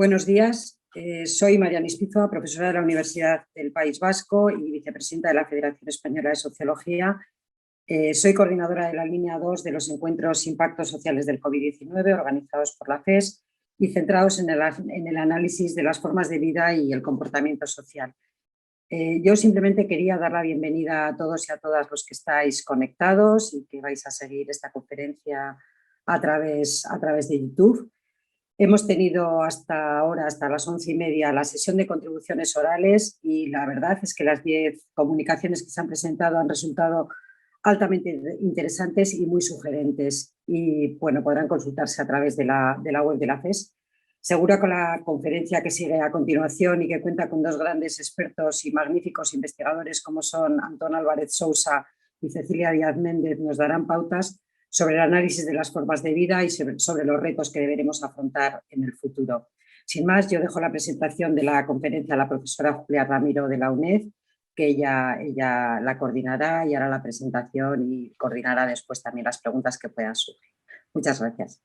Buenos días, soy Mariana Ispizua, profesora de la Universidad del País Vasco y vicepresidenta de la Federación Española de Sociología. Soy coordinadora de la línea 2 de los encuentros Impactos Sociales del COVID-19 organizados por la FES y centrados en el análisis de las formas de vida y el comportamiento social. Yo simplemente quería dar la bienvenida a todos y a todas los que estáis conectados y que vais a seguir esta conferencia a través de YouTube. Hemos tenido hasta ahora, hasta las 11:30, la sesión de contribuciones orales y la verdad es que las 10 comunicaciones que se han presentado han resultado altamente interesantes y muy sugerentes. Y bueno, podrán consultarse a través de la web de la FES. Seguro que la conferencia que sigue a continuación y que cuenta con dos grandes expertos y magníficos investigadores como son Antón Álvarez Sousa y Cecilia Díaz Méndez nos darán pautas sobre el análisis de las formas de vida y sobre los retos que deberemos afrontar en el futuro. Sin más, yo dejo la presentación de la conferencia a la profesora Julia Ramiro de la UNED, que ella la coordinará y hará la presentación y coordinará después también las preguntas que puedan surgir. Muchas gracias.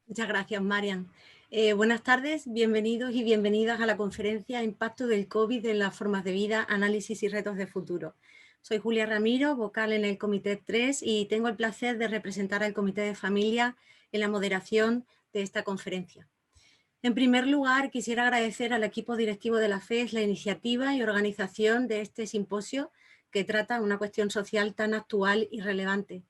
Muchas gracias, Marian. Buenas tardes, bienvenidos y bienvenidas a la conferencia Impacto del COVID en las formas de vida, análisis y retos de futuro. Soy Julia Ramiro, vocal en el Comité 3 y tengo el placer de representar al Comité de Familia en la moderación de esta conferencia. En primer lugar, quisiera agradecer al equipo directivo de la FES la iniciativa y organización de este simposio que trata una cuestión social tan actual y relevante.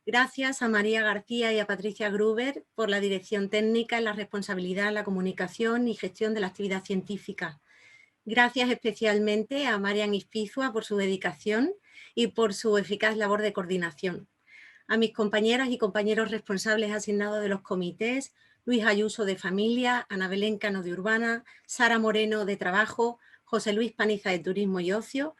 Gracias a María García y a Patricia Gruber por la dirección técnica, la responsabilidad, la comunicación y gestión de la actividad científica. Gracias especialmente a Marian Ispizua por su dedicación y por su eficaz labor de coordinación. A mis compañeras y compañeros responsables asignados de los comités, Luis Ayuso de Familia, Ana Belén Cano de Urbana, Sara Moreno de Trabajo, José Luis Paniza de Turismo y Ocio,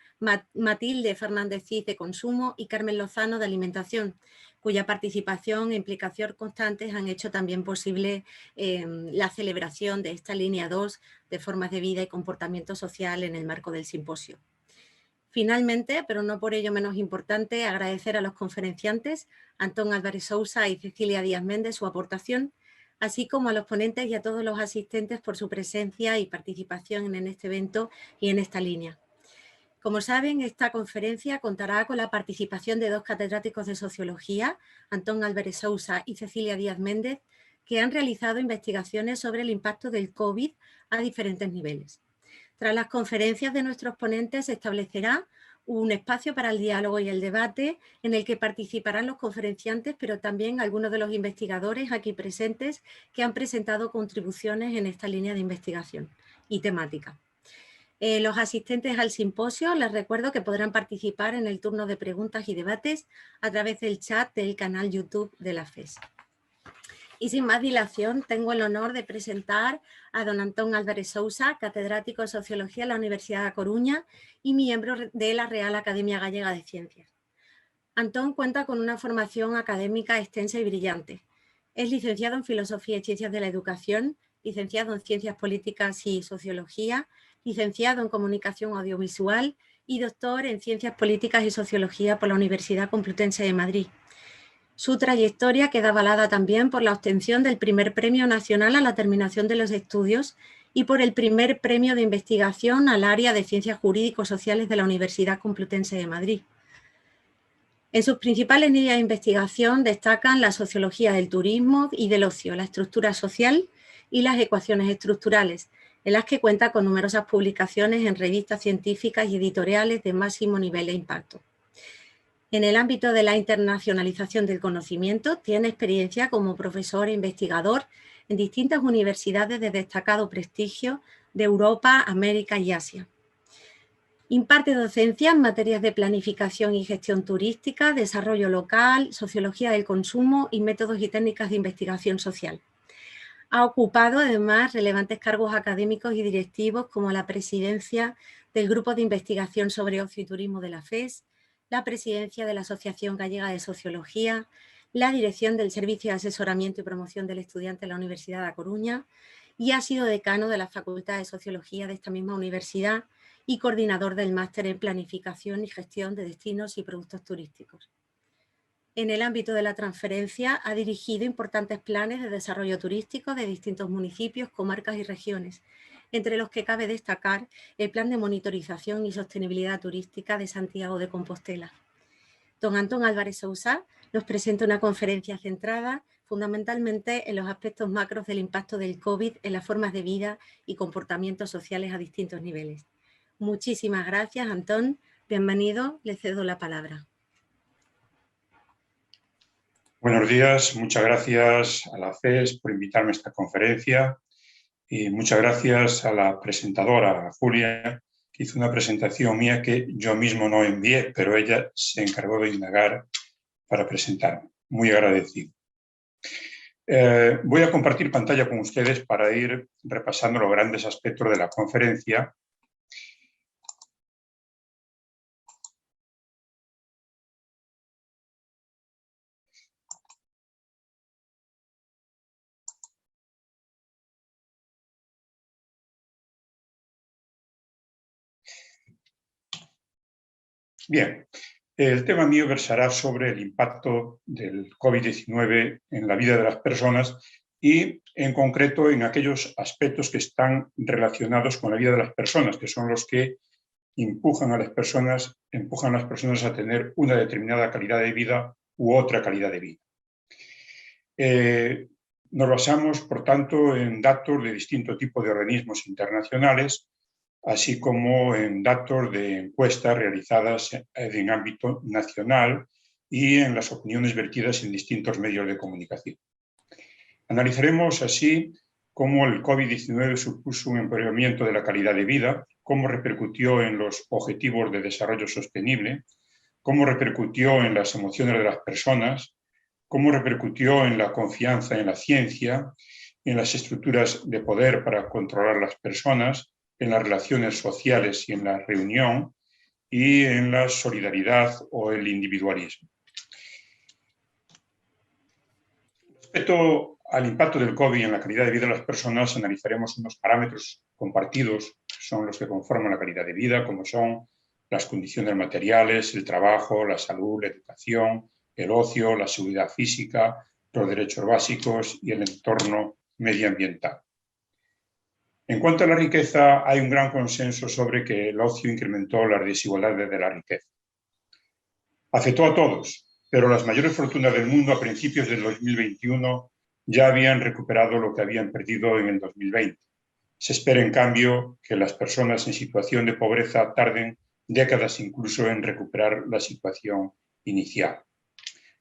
Matilde Fernández Cid de Consumo y Carmen Lozano de Alimentación, cuya participación e implicación constantes han hecho también posible la celebración de esta línea 2 de formas de vida y comportamiento social en el marco del simposio. Finalmente, pero no por ello menos importante, agradecer a los conferenciantes, Antón Álvarez Sousa y Cecilia Díaz Méndez, su aportación, así como a los ponentes y a todos los asistentes por su presencia y participación en este evento y en esta línea. Como saben, esta conferencia contará con la participación de dos catedráticos de Sociología, Antón Álvarez Sousa y Cecilia Díaz Méndez, que han realizado investigaciones sobre el impacto del COVID a diferentes niveles. Tras las conferencias de nuestros ponentes se establecerá un espacio para el diálogo y el debate en el que participarán los conferenciantes, pero también algunos de los investigadores aquí presentes que han presentado contribuciones en esta línea de investigación y temática. Los asistentes al simposio les recuerdo que podrán participar en el turno de preguntas y debates a través del chat del canal YouTube de la FES. Y sin más dilación, tengo el honor de presentar a don Antón Álvarez Sousa, catedrático de Sociología en la Universidad de A Coruña y miembro de la Real Academia Gallega de Ciencias. Antón cuenta con una formación académica extensa y brillante. Es licenciado en Filosofía y Ciencias de la Educación, licenciado en Ciencias Políticas y Sociología, licenciado en Comunicación Audiovisual y doctor en Ciencias Políticas y Sociología por la Universidad Complutense de Madrid. Su trayectoria queda avalada también por la obtención del primer Premio Nacional a la terminación de los estudios y por el primer Premio de Investigación al área de Ciencias Jurídico-Sociales de la Universidad Complutense de Madrid. En sus principales líneas de investigación destacan la sociología del turismo y del ocio, la estructura social y las ecuaciones estructurales, en las que cuenta con numerosas publicaciones en revistas científicas y editoriales de máximo nivel de impacto. En el ámbito de la internacionalización del conocimiento, tiene experiencia como profesor e investigador en distintas universidades de destacado prestigio de Europa, América y Asia. Imparte docencia en materias de planificación y gestión turística, desarrollo local, sociología del consumo y métodos y técnicas de investigación social. Ha ocupado además relevantes cargos académicos y directivos como la presidencia del Grupo de Investigación sobre Ocio y Turismo de la FES, la presidencia de la Asociación Gallega de Sociología, la dirección del Servicio de Asesoramiento y Promoción del Estudiante de la Universidad de A Coruña y ha sido decano de la Facultad de Sociología de esta misma universidad y coordinador del máster en Planificación y Gestión de Destinos y Productos Turísticos. En el ámbito de la transferencia ha dirigido importantes planes de desarrollo turístico de distintos municipios, comarcas y regiones, entre los que cabe destacar el Plan de Monitorización y Sostenibilidad Turística de Santiago de Compostela. Don Antón Álvarez Sousa nos presenta una conferencia centrada fundamentalmente en los aspectos macros del impacto del COVID en las formas de vida y comportamientos sociales a distintos niveles. Muchísimas gracias, Antón. Bienvenido, le cedo la palabra. Buenos días, muchas gracias a la CES por invitarme a esta conferencia y muchas gracias a la presentadora, a Julia, que hizo una presentación mía que yo mismo no envié, pero ella se encargó de indagar para presentarme. Muy agradecido. Voy a compartir pantalla con ustedes para ir repasando los grandes aspectos de la conferencia. Bien, el tema mío versará sobre el impacto del COVID-19 en la vida de las personas y, en concreto, en aquellos aspectos que están relacionados con la vida de las personas, que son los que empujan a las personas a tener una determinada calidad de vida u otra calidad de vida. Nos basamos, por tanto, en datos de distinto tipo de organismos internacionales, así como en datos de encuestas realizadas en ámbito nacional y en las opiniones vertidas en distintos medios de comunicación. Analizaremos así cómo el COVID-19 supuso un empeoramiento de la calidad de vida, cómo repercutió en los objetivos de desarrollo sostenible, cómo repercutió en las emociones de las personas, cómo repercutió en la confianza en la ciencia, en las estructuras de poder para controlar las personas, en las relaciones sociales y en la reunión, y en la solidaridad o el individualismo. Respecto al impacto del COVID en la calidad de vida de las personas, analizaremos unos parámetros compartidos, que son los que conforman la calidad de vida, como son las condiciones materiales, el trabajo, la salud, la educación, el ocio, la seguridad física, los derechos básicos y el entorno medioambiental. En cuanto a la riqueza, hay un gran consenso sobre que el ocio incrementó las desigualdades de la riqueza. Afectó a todos, pero las mayores fortunas del mundo a principios del 2021 ya habían recuperado lo que habían perdido en el 2020. Se espera, en cambio, que las personas en situación de pobreza tarden décadas incluso en recuperar la situación inicial.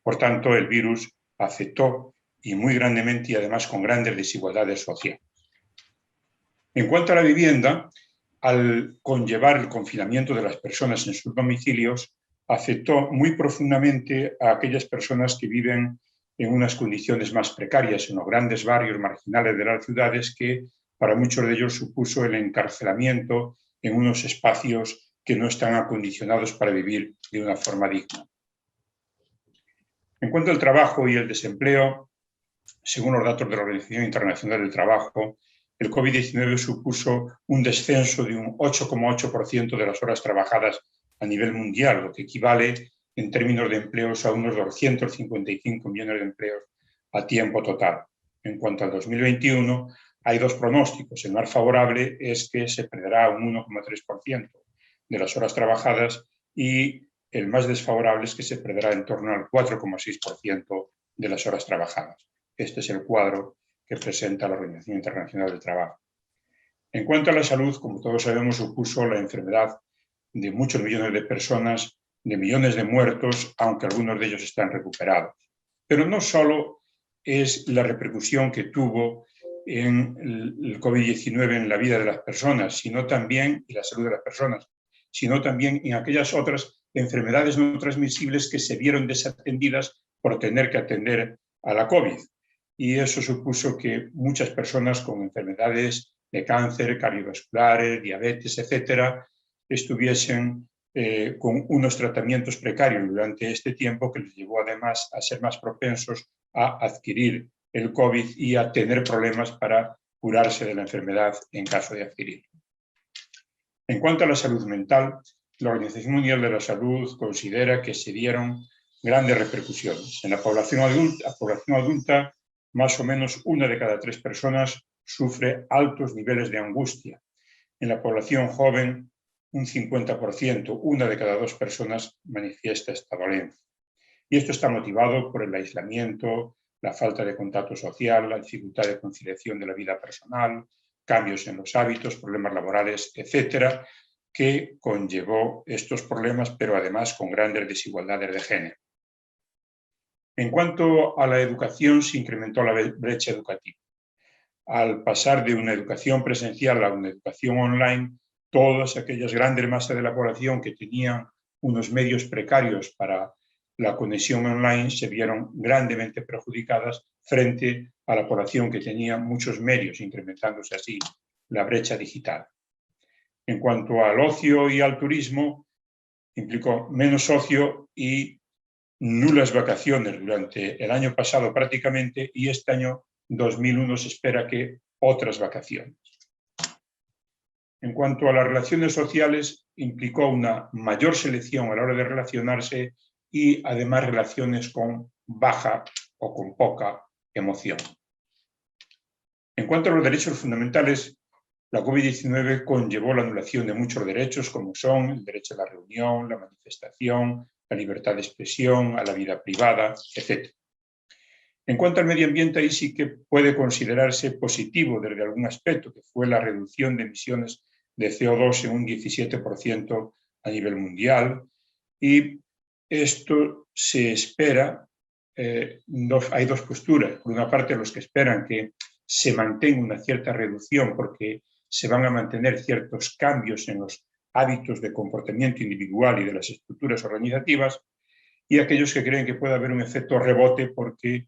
Por tanto, el virus afectó y muy grandemente y además con grandes desigualdades sociales. En cuanto a la vivienda, al conllevar el confinamiento de las personas en sus domicilios, afectó muy profundamente a aquellas personas que viven en unas condiciones más precarias en los grandes barrios marginales de las ciudades, que para muchos de ellos supuso el encarcelamiento en unos espacios que no están acondicionados para vivir de una forma digna. En cuanto al trabajo y el desempleo, según los datos de la Organización Internacional del Trabajo, el COVID-19 supuso un descenso de un 8,8% de las horas trabajadas a nivel mundial, lo que equivale en términos de empleos a unos 255 millones de empleos a tiempo total. En cuanto al 2021, hay dos pronósticos. El más favorable es que se perderá un 1,3% de las horas trabajadas y el más desfavorable es que se perderá en torno al 4,6% de las horas trabajadas. Este es el cuadro que presenta la Organización Internacional del Trabajo. En cuanto a la salud, como todos sabemos, supuso la enfermedad de muchos millones de personas, de millones de muertos, aunque algunos de ellos están recuperados. Pero no solo es la repercusión que tuvo en el COVID-19 en la vida de las personas, sino también, y la salud de las personas, sino también en aquellas otras enfermedades no transmisibles que se vieron desatendidas por tener que atender a la COVID. Y eso supuso que muchas personas con enfermedades de cáncer, cardiovasculares, diabetes, etcétera, estuviesen con unos tratamientos precarios durante este tiempo, que les llevó además a ser más propensos a adquirir el COVID y a tener problemas para curarse de la enfermedad en caso de adquirirlo. En cuanto a la salud mental, la Organización Mundial de la Salud considera que se dieron grandes repercusiones. En la población adulta, más o menos 1 de cada 3 personas sufre altos niveles de angustia. En la población joven, un 50%, 1 de cada 2 personas manifiesta esta dolencia. Y esto está motivado por el aislamiento, la falta de contacto social, la dificultad de conciliación de la vida personal, cambios en los hábitos, problemas laborales, etcétera, que conllevó estos problemas, pero además con grandes desigualdades de género. En cuanto a la educación, se incrementó la brecha educativa. Al pasar de una educación presencial a una educación online, todas aquellas grandes masas de la población que tenían unos medios precarios para la conexión online se vieron grandemente perjudicadas frente a la población que tenía muchos medios, incrementándose así la brecha digital. En cuanto al ocio y al turismo, implicó menos ocio y nulas vacaciones durante el año pasado prácticamente, y este año 2001 se espera que otras vacaciones. En cuanto a las relaciones sociales, implicó una mayor selección a la hora de relacionarse y además relaciones con baja o con poca emoción. En cuanto a los derechos fundamentales, la COVID-19 conllevó la anulación de muchos derechos, como son el derecho a la reunión, la manifestación, la libertad de expresión, a la vida privada, etc. En cuanto al medio ambiente, ahí sí que puede considerarse positivo desde algún aspecto, que fue la reducción de emisiones de CO2 en un 17% a nivel mundial, y esto se espera, hay dos posturas. Por una parte, los que esperan que se mantenga una cierta reducción porque se van a mantener ciertos cambios en los hábitos de comportamiento individual y de las estructuras organizativas, y aquellos que creen que puede haber un efecto rebote porque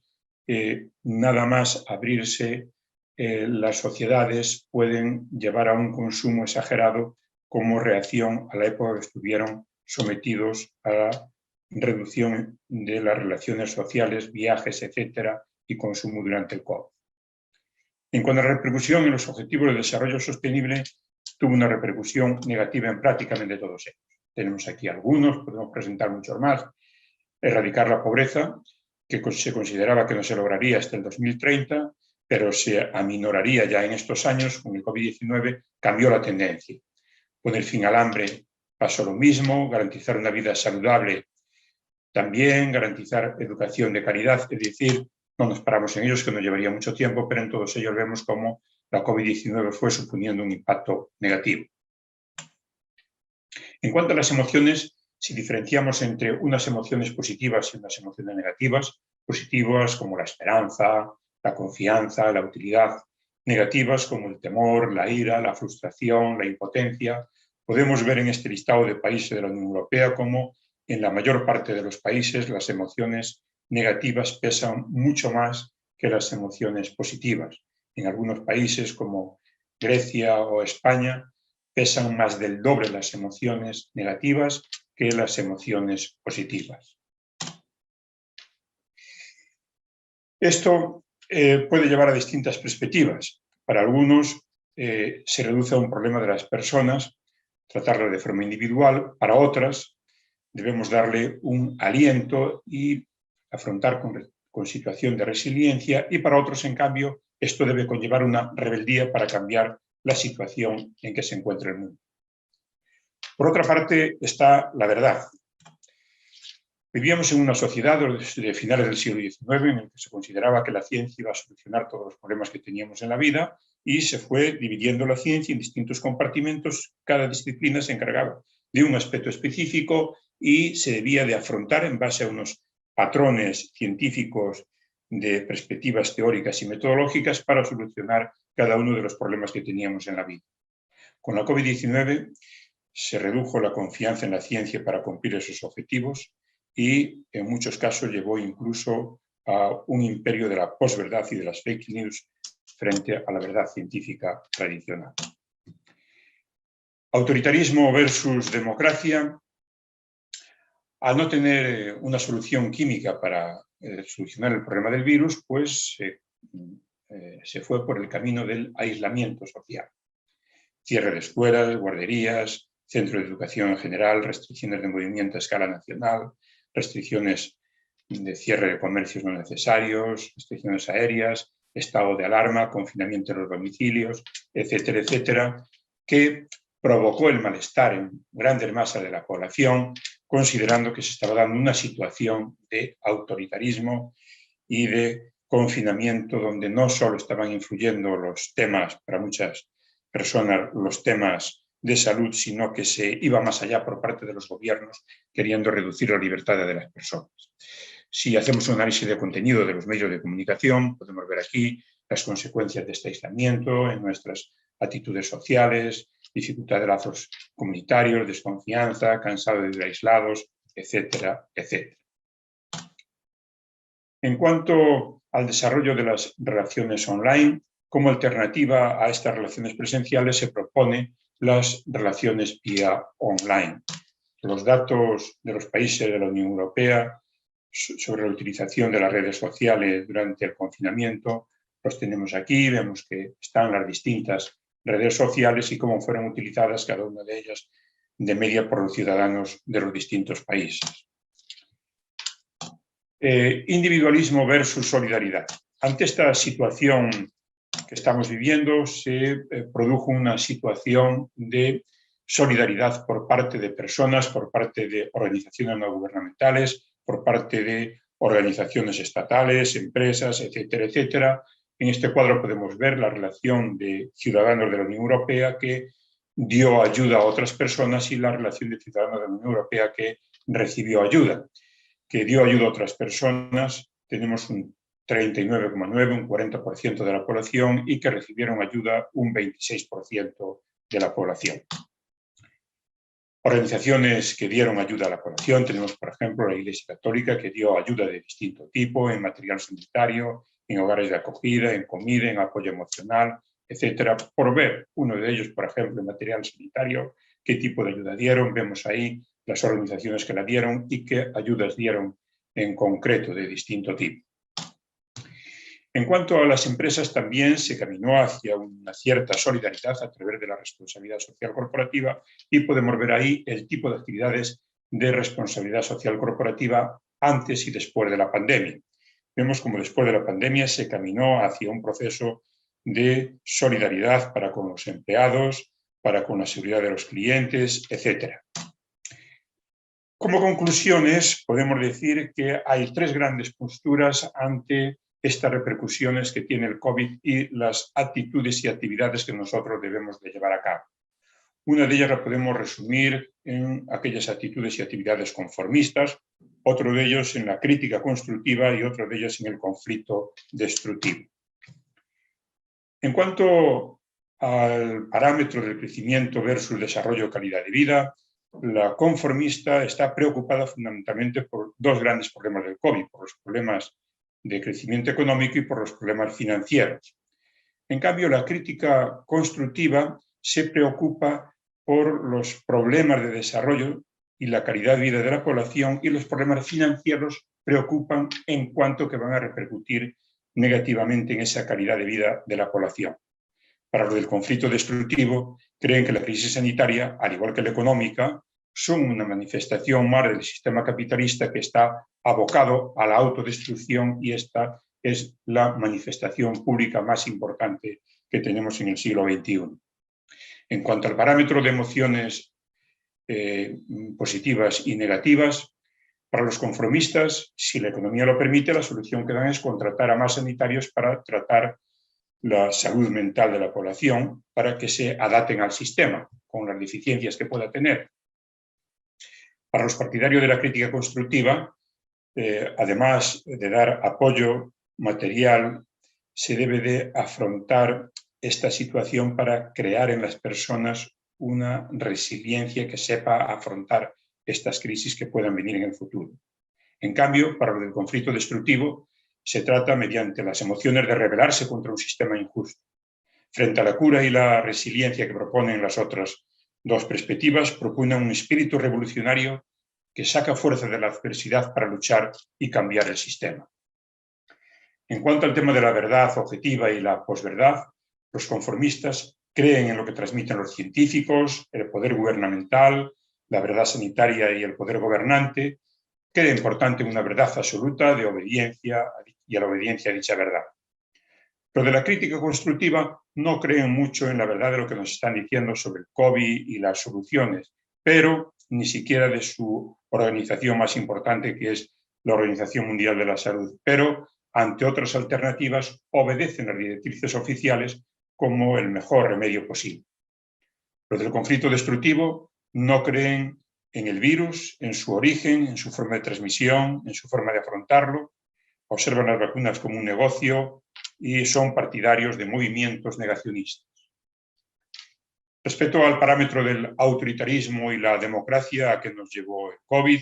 nada más abrirse las sociedades pueden llevar a un consumo exagerado como reacción a la época que estuvieron sometidos a la reducción de las relaciones sociales, viajes, etcétera, y consumo durante el COVID. En cuanto a la repercusión en los objetivos de desarrollo sostenible, tuvo una repercusión negativa en prácticamente todos ellos. Tenemos aquí algunos, podemos presentar muchos más. Erradicar la pobreza, que se consideraba que no se lograría hasta el 2030, pero se aminoraría ya en estos años. Con el COVID-19 cambió la tendencia. Poner fin al hambre pasó lo mismo, garantizar una vida saludable también, garantizar educación de calidad, es decir, no nos paramos en ellos, que nos llevaría mucho tiempo, pero en todos ellos vemos cómo la COVID-19 fue suponiendo un impacto negativo. En cuanto a las emociones, si diferenciamos entre unas emociones positivas y unas emociones negativas, positivas como la esperanza, la confianza, la utilidad, negativas como el temor, la ira, la frustración, la impotencia, podemos ver en este listado de países de la Unión Europea cómo en la mayor parte de los países las emociones negativas pesan mucho más que las emociones positivas. En algunos países como Grecia o España pesan más del doble las emociones negativas que las emociones positivas. Esto puede llevar a distintas perspectivas. Para algunos se reduce a un problema de las personas, tratarlo de forma individual. Para otras debemos darle un aliento y afrontar con situación de resiliencia, y para otros, en cambio, esto debe conllevar una rebeldía para cambiar la situación en que se encuentra el mundo. Por otra parte está la verdad. Vivíamos en una sociedad de finales del siglo XIX en el que se consideraba que la ciencia iba a solucionar todos los problemas que teníamos en la vida, y se fue dividiendo la ciencia en distintos compartimentos. Cada disciplina se encargaba de un aspecto específico y se debía de afrontar en base a unos patrones científicos de perspectivas teóricas y metodológicas para solucionar cada uno de los problemas que teníamos en la vida. Con la COVID-19 se redujo la confianza en la ciencia para cumplir esos objetivos y en muchos casos llevó incluso a un imperio de la posverdad y de las fake news frente a la verdad científica tradicional. Autoritarismo versus democracia. Al no tener una solución química para solucionar el problema del virus, pues se fue por el camino del aislamiento social. Cierre de escuelas, guarderías, centros de educación en general, restricciones de movimiento a escala nacional, restricciones de cierre de comercios no necesarios, restricciones aéreas, estado de alarma, confinamiento en los domicilios, etcétera, etcétera, que provocó el malestar en grandes masas de la población, considerando que se estaba dando una situación de autoritarismo y de confinamiento donde no solo estaban influyendo los temas, para muchas personas, los temas de salud, sino que se iba más allá por parte de los gobiernos, queriendo reducir la libertad de las personas. Si hacemos un análisis de contenido de los medios de comunicación, podemos ver aquí las consecuencias de este aislamiento en nuestras actitudes sociales, dificultad de lazos comunitarios, desconfianza, cansado de vivir aislados, etcétera, etcétera. En cuanto al desarrollo de las relaciones online, como alternativa a estas relaciones presenciales se propone las relaciones vía online. Los datos de los países de la Unión Europea sobre la utilización de las redes sociales durante el confinamiento los tenemos aquí, vemos que están las distintas redes sociales y cómo fueron utilizadas cada una de ellas de media por los ciudadanos de los distintos países. Individualismo versus solidaridad. Ante esta situación que estamos viviendo se produjo una situación de solidaridad por parte de personas, por parte de organizaciones no gubernamentales, por parte de organizaciones estatales, empresas, etcétera, etcétera. En este cuadro podemos ver la relación de ciudadanos de la Unión Europea que dio ayuda a otras personas y la relación de ciudadanos de la Unión Europea que recibió ayuda. Que dio ayuda a otras personas, tenemos un 39,9, un 40% de la población, y que recibieron ayuda un 26% de la población. Organizaciones que dieron ayuda a la población, tenemos por ejemplo la Iglesia Católica que dio ayuda de distinto tipo, en material sanitario, en hogares de acogida, en comida, en apoyo emocional, etcétera. Por ver uno de ellos, por ejemplo, en material sanitario, qué tipo de ayuda dieron, vemos ahí las organizaciones que la dieron y qué ayudas dieron en concreto de distinto tipo. En cuanto a las empresas, también se caminó hacia una cierta solidaridad a través de la responsabilidad social corporativa y podemos ver ahí el tipo de actividades de responsabilidad social corporativa antes y después de la pandemia. Vemos como después de la pandemia se caminó hacia un proceso de solidaridad para con los empleados, para con la seguridad de los clientes, etcétera. Como conclusiones, podemos decir que hay tres grandes posturas ante estas repercusiones que tiene el COVID y las actitudes y actividades que nosotros debemos de llevar a cabo. Una de ellas la podemos resumir en aquellas actitudes y actividades conformistas, otro de ellos en la crítica constructiva y otro de ellos en el conflicto destructivo. En cuanto al parámetro del crecimiento versus desarrollo calidad de vida, la conformista está preocupada fundamentalmente por dos grandes problemas del COVID, por los problemas de crecimiento económico y por los problemas financieros. En cambio, la crítica constructiva se preocupa por los problemas de desarrollo y la calidad de vida de la población, y los problemas financieros preocupan en cuanto que van a repercutir negativamente en esa calidad de vida de la población. Para lo del conflicto destructivo, creen que la crisis sanitaria, al igual que la económica, son una manifestación más del sistema capitalista que está abocado a la autodestrucción, y esta es la manifestación pública más importante que tenemos en el siglo XXI. En cuanto al parámetro de emociones positivas y negativas, para los conformistas, si la economía lo permite, la solución que dan es contratar a más sanitarios para tratar la salud mental de la población, para que se adapten al sistema con las deficiencias que pueda tener. Para los partidarios de la crítica constructiva, además de dar apoyo material, se debe de afrontar esta situación para crear en las personas una resiliencia que sepa afrontar estas crisis que puedan venir en el futuro. En cambio, para lo del conflicto destructivo, se trata, mediante las emociones, de rebelarse contra un sistema injusto. Frente a la cura y la resiliencia que proponen las otras dos perspectivas, proponen un espíritu revolucionario que saca fuerza de la adversidad para luchar y cambiar el sistema. En cuanto al tema de la verdad objetiva y la posverdad, los conformistas creen en lo que transmiten los científicos, el poder gubernamental, la verdad sanitaria y el poder gobernante, queda importante una verdad absoluta de obediencia y a la obediencia a dicha verdad. Los de la crítica constructiva no creen mucho en la verdad de lo que nos están diciendo sobre el COVID y las soluciones, pero ni siquiera de su organización más importante, que es la Organización Mundial de la Salud, pero ante otras alternativas obedecen las directrices oficiales como el mejor remedio posible. Los del conflicto destructivo no creen en el virus, en su origen, en su forma de transmisión, en su forma de afrontarlo, observan las vacunas como un negocio y son partidarios de movimientos negacionistas. Respecto al parámetro del autoritarismo y la democracia a que nos llevó el COVID,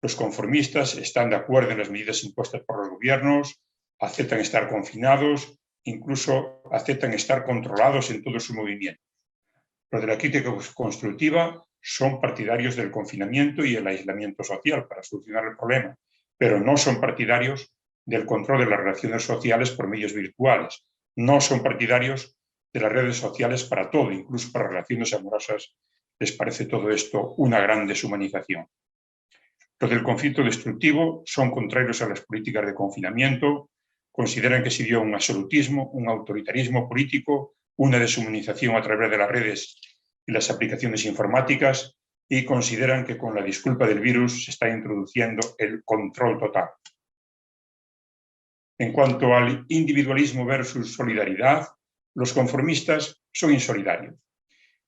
los conformistas están de acuerdo en las medidas impuestas por los gobiernos, aceptan estar confinados, incluso aceptan estar controlados en todo su movimiento. Los de la crítica constructiva son partidarios del confinamiento y el aislamiento social para solucionar el problema, pero no son partidarios del control de las relaciones sociales por medios virtuales. No son partidarios de las redes sociales para todo, incluso para relaciones amorosas. Les parece todo esto una gran deshumanización. Los del conflicto destructivo son contrarios a las políticas de confinamiento, consideran que se dio un absolutismo, un autoritarismo político, una deshumanización a través de las redes y las aplicaciones informáticas y consideran que con la disculpa del virus se está introduciendo el control total. En cuanto al individualismo versus solidaridad, los conformistas son insolidarios.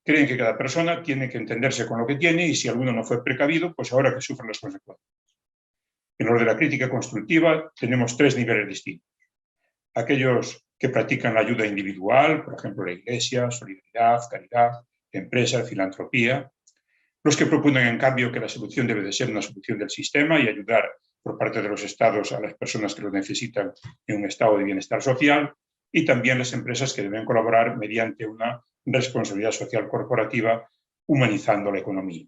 Creen que cada persona tiene que entenderse con lo que tiene y si alguno no fue precavido, pues ahora que sufren las consecuencias. En lo de la crítica constructiva tenemos tres niveles distintos. Aquellos que practican la ayuda individual, por ejemplo la Iglesia, solidaridad, caridad, empresas, filantropía. Los que proponen, en cambio, que la solución debe de ser una solución del sistema y ayudar por parte de los estados a las personas que lo necesitan en un estado de bienestar social, y también las empresas que deben colaborar mediante una responsabilidad social corporativa, humanizando la economía.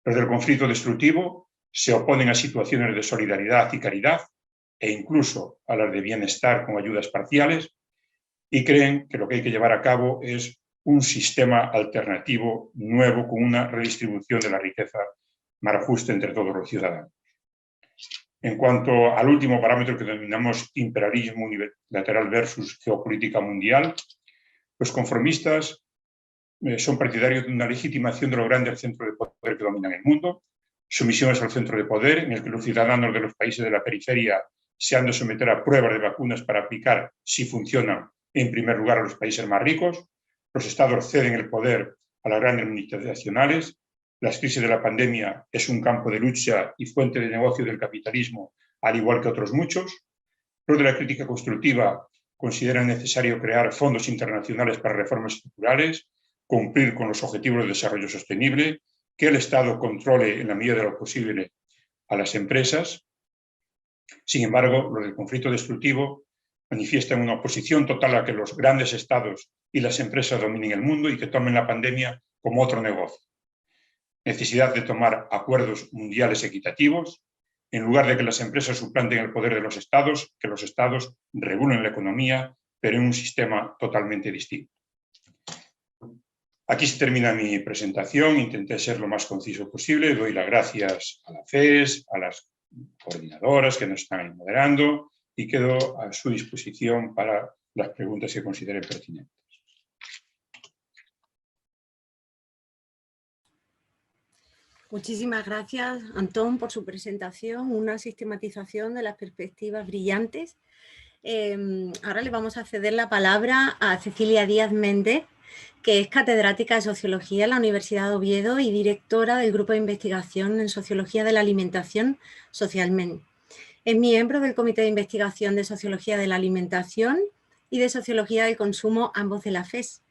Los del conflicto destructivo se oponen a situaciones de solidaridad y caridad, e incluso a las de bienestar con ayudas parciales, y creen que lo que hay que llevar a cabo es un sistema alternativo nuevo con una redistribución de la riqueza más justa entre todos los ciudadanos. En cuanto al último parámetro que denominamos imperialismo unilateral versus geopolítica mundial, los conformistas son partidarios de una legitimación de los grandes centros de poder que dominan el mundo, sumisiones al centro de poder, en el que los ciudadanos de los países de la periferia se han de someter a pruebas de vacunas para aplicar, si funcionan, en primer lugar a los países más ricos. Los estados ceden el poder a las grandes multinacionales. Las crisis de la pandemia es un campo de lucha y fuente de negocio del capitalismo, al igual que otros muchos. Los de la crítica constructiva consideran necesario crear fondos internacionales para reformas estructurales, cumplir con los objetivos de desarrollo sostenible, que el Estado controle en la medida de lo posible a las empresas. Sin embargo, los del conflicto destructivo manifiestan una oposición total a que los grandes estados y las empresas dominen el mundo y que tomen la pandemia como otro negocio. Necesidad de tomar acuerdos mundiales equitativos, en lugar de que las empresas suplanten el poder de los estados, que los estados regulen la economía, pero en un sistema totalmente distinto. Aquí se termina mi presentación, intenté ser lo más conciso posible, doy las gracias a la FES, a las coordinadoras que nos están moderando y quedo a su disposición para las preguntas que consideren pertinentes. Muchísimas gracias, Antón, por su presentación, una sistematización de las perspectivas brillantes. Ahora le vamos a ceder la palabra a Cecilia Díaz Méndez, que es catedrática de Sociología en la Universidad de Oviedo y directora del Grupo de Investigación en Sociología de la Alimentación, Socialment. Es miembro del Comité de Investigación de Sociología de la Alimentación y de Sociología del Consumo, ambos de la FES.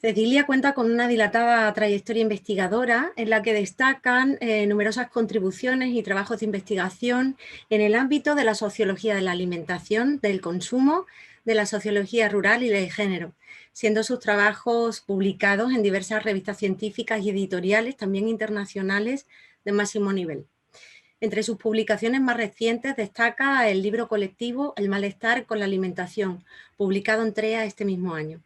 Cecilia cuenta con una dilatada trayectoria investigadora en la que destacan numerosas contribuciones y trabajos de investigación en el ámbito de la sociología de la alimentación, del consumo, de la sociología rural y de género, siendo sus trabajos publicados en diversas revistas científicas y editoriales, también internacionales, de máximo nivel. Entre sus publicaciones más recientes destaca el libro colectivo El malestar con la alimentación, publicado en TREA este mismo año.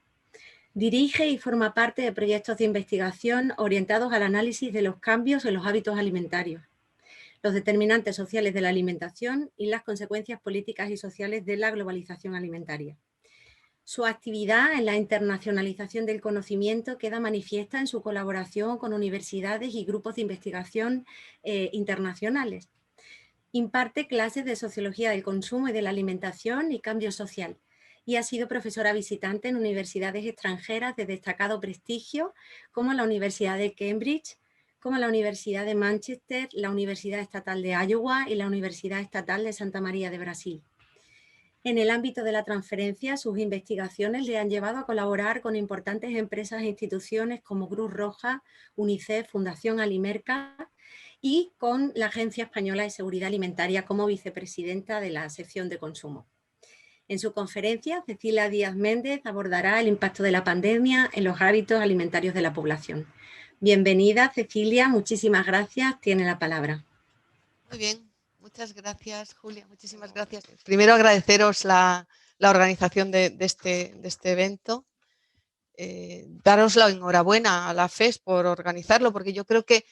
Dirige y forma parte de proyectos de investigación orientados al análisis de los cambios en los hábitos alimentarios. los determinantes sociales de la alimentación y las consecuencias políticas y sociales de la globalización alimentaria. Su actividad en la internacionalización del conocimiento queda manifiesta en su colaboración con universidades y grupos de investigación internacionales. Imparte clases de sociología del consumo y de la alimentación y cambio social y ha sido profesora visitante en universidades extranjeras de destacado prestigio como la Universidad de Cambridge, como la Universidad de Manchester, la Universidad Estatal de Iowa y la Universidad Estatal de Santa María de Brasil. En el ámbito de la transferencia, sus investigaciones le han llevado a colaborar con importantes empresas e instituciones como Cruz Roja, UNICEF, Fundación Alimerca y con la Agencia Española de Seguridad Alimentaria como vicepresidenta de la sección de consumo. En su conferencia, Cecilia Díaz Méndez abordará el impacto de la pandemia en los hábitos alimentarios de la población. Bienvenida, Cecilia, muchísimas gracias. Tiene la palabra. Muy bien. Muchas gracias, Julia. Muchísimas gracias. Primero agradeceros la organización de este evento. Daros la enhorabuena a la FES por organizarlo, porque yo creo que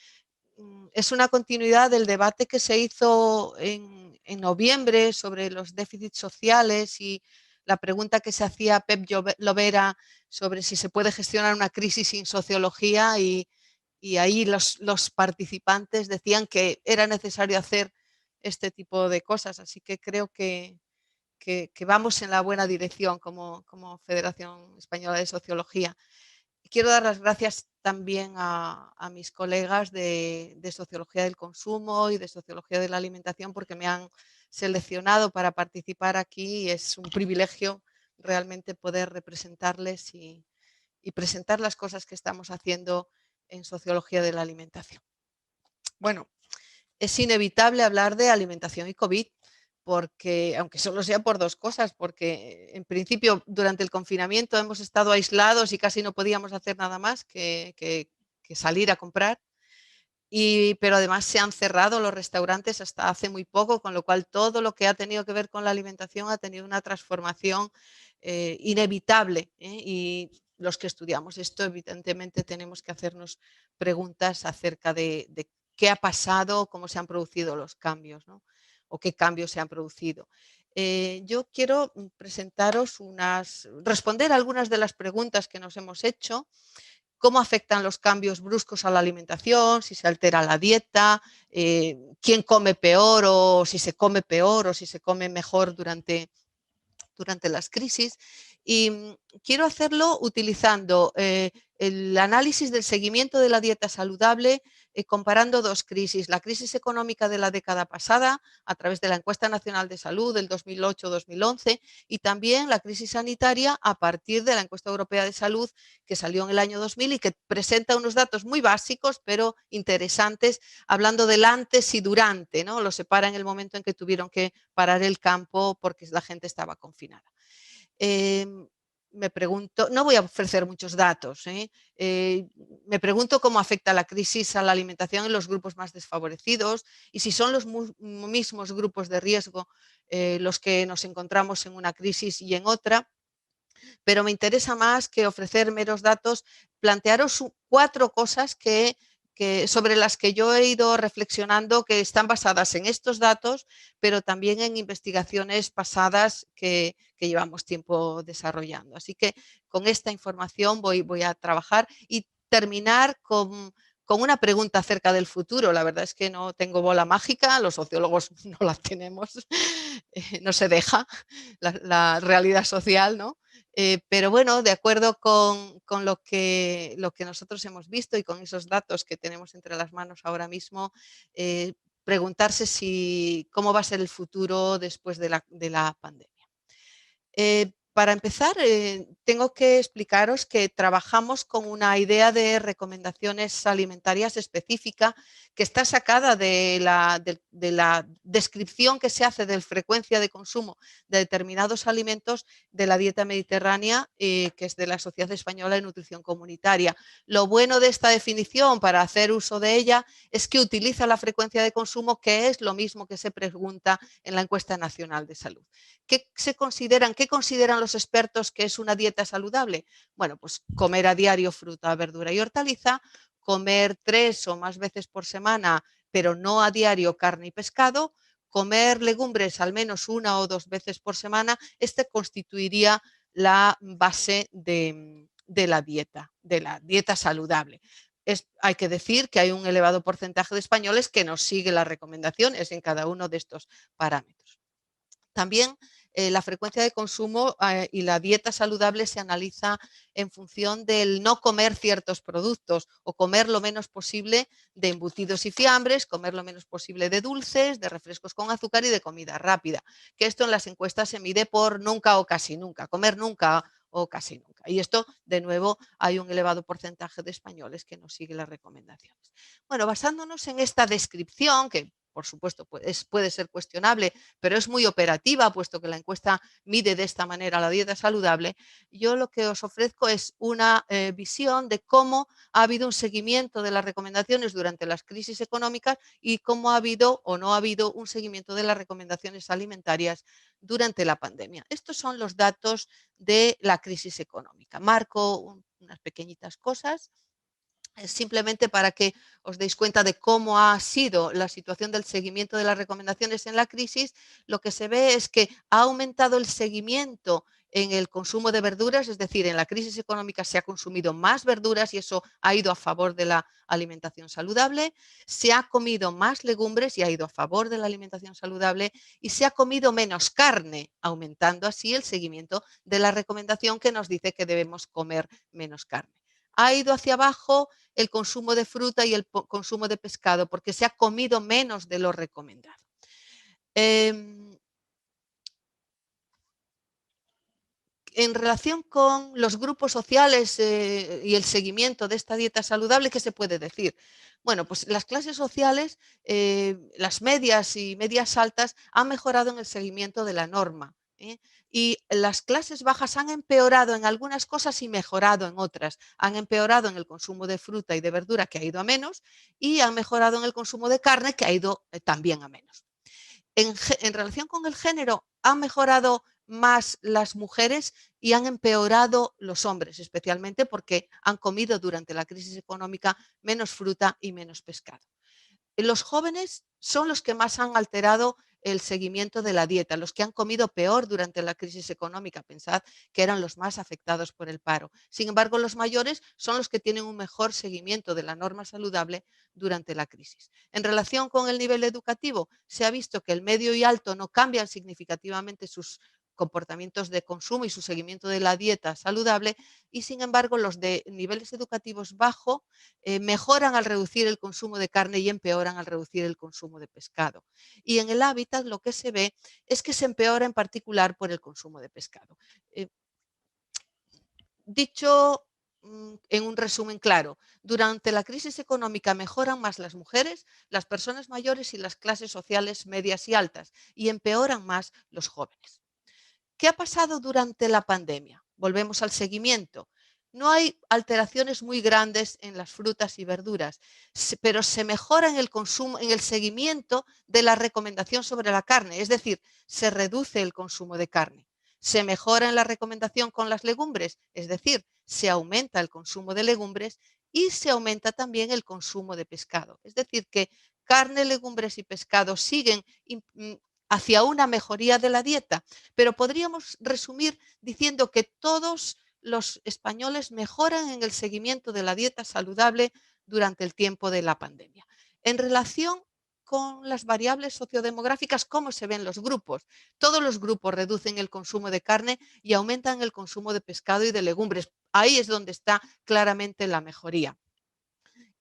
es una continuidad del debate que se hizo en noviembre sobre los déficits sociales y la pregunta que se hacía Pep Llovera sobre si se puede gestionar una crisis sin sociología y ahí los participantes decían que era necesario hacer este tipo de cosas, así que creo que vamos en la buena dirección como Federación Española de Sociología. Quiero dar las gracias también a mis colegas de Sociología del Consumo y de Sociología de la Alimentación porque me han seleccionado para participar aquí y es un privilegio realmente poder representarles y presentar las cosas que estamos haciendo en Sociología de la Alimentación. Bueno, es inevitable hablar de alimentación y COVID, porque, aunque solo sea por dos cosas, porque en principio durante el confinamiento hemos estado aislados y casi no podíamos hacer nada más que salir a comprar, pero además se han cerrado los restaurantes hasta hace muy poco, con lo cual todo lo que ha tenido que ver con la alimentación ha tenido una transformación inevitable, y los que estudiamos esto evidentemente tenemos que hacernos preguntas acerca de qué ha pasado, cómo se han producido los cambios, ¿no? O qué cambios se han producido. Yo quiero responder a algunas de las preguntas que nos hemos hecho. ¿Cómo afectan los cambios bruscos a la alimentación? Si se altera la dieta, quién come peor o si se come peor o si se come mejor durante las crisis. Y quiero hacerlo utilizando el análisis del seguimiento de la dieta saludable comparando dos crisis, la crisis económica de la década pasada a través de la Encuesta Nacional de Salud del 2008-2011 y también la crisis sanitaria a partir de la Encuesta Europea de Salud que salió en el año 2000 y que presenta unos datos muy básicos pero interesantes hablando del antes y durante, ¿no? Lo separa en el momento en que tuvieron que parar el campo porque la gente estaba confinada. Me pregunto, no voy a ofrecer muchos datos, me pregunto cómo afecta la crisis a la alimentación en los grupos más desfavorecidos y si son los mismos grupos de riesgo los que nos encontramos en una crisis y en otra, pero me interesa más que ofrecer meros datos, plantearos 4 cosas sobre las que yo he ido reflexionando que están basadas en estos datos, pero también en investigaciones pasadas que llevamos tiempo desarrollando. Así que con esta información voy a trabajar y terminar con una pregunta acerca del futuro. La verdad es que no tengo bola mágica, los sociólogos no la tenemos, no se deja la realidad social, ¿no? Pero bueno, de acuerdo con lo que nosotros hemos visto y con esos datos que tenemos entre las manos ahora mismo, preguntarse cómo va a ser el futuro después de la pandemia. Para empezar, tengo que explicaros que trabajamos con una idea de recomendaciones alimentarias específica que está sacada de la descripción que se hace de la frecuencia de consumo de determinados alimentos de la dieta mediterránea, que es de la Sociedad Española de Nutrición Comunitaria. Lo bueno de esta definición, para hacer uso de ella, es que utiliza la frecuencia de consumo, que es lo mismo que se pregunta en la Encuesta Nacional de Salud. ¿Qué consideran los expertos que es una dieta saludable? Bueno, pues comer a diario fruta, verdura y hortaliza, comer 3 o más veces por semana pero no a diario carne y pescado, comer legumbres al menos 1 o 2 veces por semana, este constituiría la base de la dieta saludable. Hay que decir que hay un elevado porcentaje de españoles que no sigue las recomendaciones en cada uno de estos parámetros. También la frecuencia de consumo y la dieta saludable se analiza en función del no comer ciertos productos o comer lo menos posible de embutidos y fiambres, comer lo menos posible de dulces, de refrescos con azúcar y de comida rápida. Que esto en las encuestas se mide por nunca o casi nunca, comer nunca o casi nunca. Y esto, de nuevo, hay un elevado porcentaje de españoles que no sigue las recomendaciones. Bueno, basándonos en esta descripción, que por supuesto puede ser cuestionable, pero es muy operativa, puesto que la encuesta mide de esta manera la dieta saludable, yo lo que os ofrezco es una visión de cómo ha habido un seguimiento de las recomendaciones durante las crisis económicas y cómo ha habido o no ha habido un seguimiento de las recomendaciones alimentarias durante la pandemia. Estos son los datos de la crisis económica. Marco unas pequeñitas cosas simplemente para que os deis cuenta de cómo ha sido la situación del seguimiento de las recomendaciones en la crisis. Lo que se ve es que ha aumentado el seguimiento en el consumo de verduras, es decir, en la crisis económica se ha consumido más verduras y eso ha ido a favor de la alimentación saludable, se ha comido más legumbres y ha ido a favor de la alimentación saludable y se ha comido menos carne, aumentando así el seguimiento de la recomendación que nos dice que debemos comer menos carne. Ha ido hacia abajo el consumo de fruta y el consumo de pescado porque se ha comido menos de lo recomendado. En relación con los grupos sociales y el seguimiento de esta dieta saludable, ¿qué se puede decir? Bueno, pues las clases sociales, las medias y medias altas, han mejorado en el seguimiento de la norma. Y las clases bajas han empeorado en algunas cosas y mejorado en otras. Han empeorado en el consumo de fruta y de verdura, que ha ido a menos, y han mejorado en el consumo de carne, que ha ido también a menos. En relación con el género, han mejorado más las mujeres y han empeorado los hombres, especialmente porque han comido durante la crisis económica menos fruta y menos pescado. Los jóvenes son los que más han alterado el seguimiento de la dieta, los que han comido peor durante la crisis económica. Pensad que eran los más afectados por el paro. Sin embargo, los mayores son los que tienen un mejor seguimiento de la norma saludable durante la crisis. En relación con el nivel educativo, se ha visto que el medio y alto no cambian significativamente sus comportamientos de consumo y su seguimiento de la dieta saludable y, sin embargo, los de niveles educativos bajos mejoran al reducir el consumo de carne y empeoran al reducir el consumo de pescado. Y en el hábitat lo que se ve es que se empeora en particular por el consumo de pescado. Dicho en un resumen claro, durante la crisis económica mejoran más las mujeres, las personas mayores y las clases sociales medias y altas, y empeoran más los jóvenes. ¿Qué ha pasado durante la pandemia? Volvemos al seguimiento. No hay alteraciones muy grandes en las frutas y verduras, pero se mejora en el consumo, en el seguimiento de la recomendación sobre la carne, es decir, se reduce el consumo de carne. Se mejora en la recomendación con las legumbres, es decir, se aumenta el consumo de legumbres y se aumenta también el consumo de pescado. Es decir, que carne, legumbres y pescado siguen hacia una mejoría de la dieta, pero podríamos resumir diciendo que todos los españoles mejoran en el seguimiento de la dieta saludable durante el tiempo de la pandemia. En relación con las variables sociodemográficas, ¿cómo se ven los grupos? Todos los grupos reducen el consumo de carne y aumentan el consumo de pescado y de legumbres. Ahí es donde está claramente la mejoría.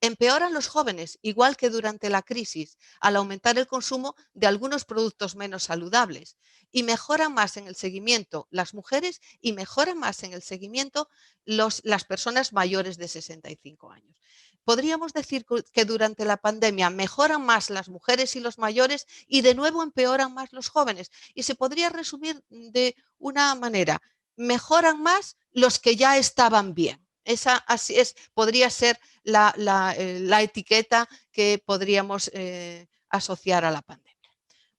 Empeoran los jóvenes, igual que durante la crisis, al aumentar el consumo de algunos productos menos saludables. Y mejoran más en el seguimiento las mujeres y mejoran más en el seguimiento las personas mayores de 65 años. Podríamos decir que durante la pandemia mejoran más las mujeres y los mayores y de nuevo empeoran más los jóvenes. Y se podría resumir de una manera, mejoran más los que ya estaban bien. Esa así es, podría ser la etiqueta que podríamos asociar a la pandemia.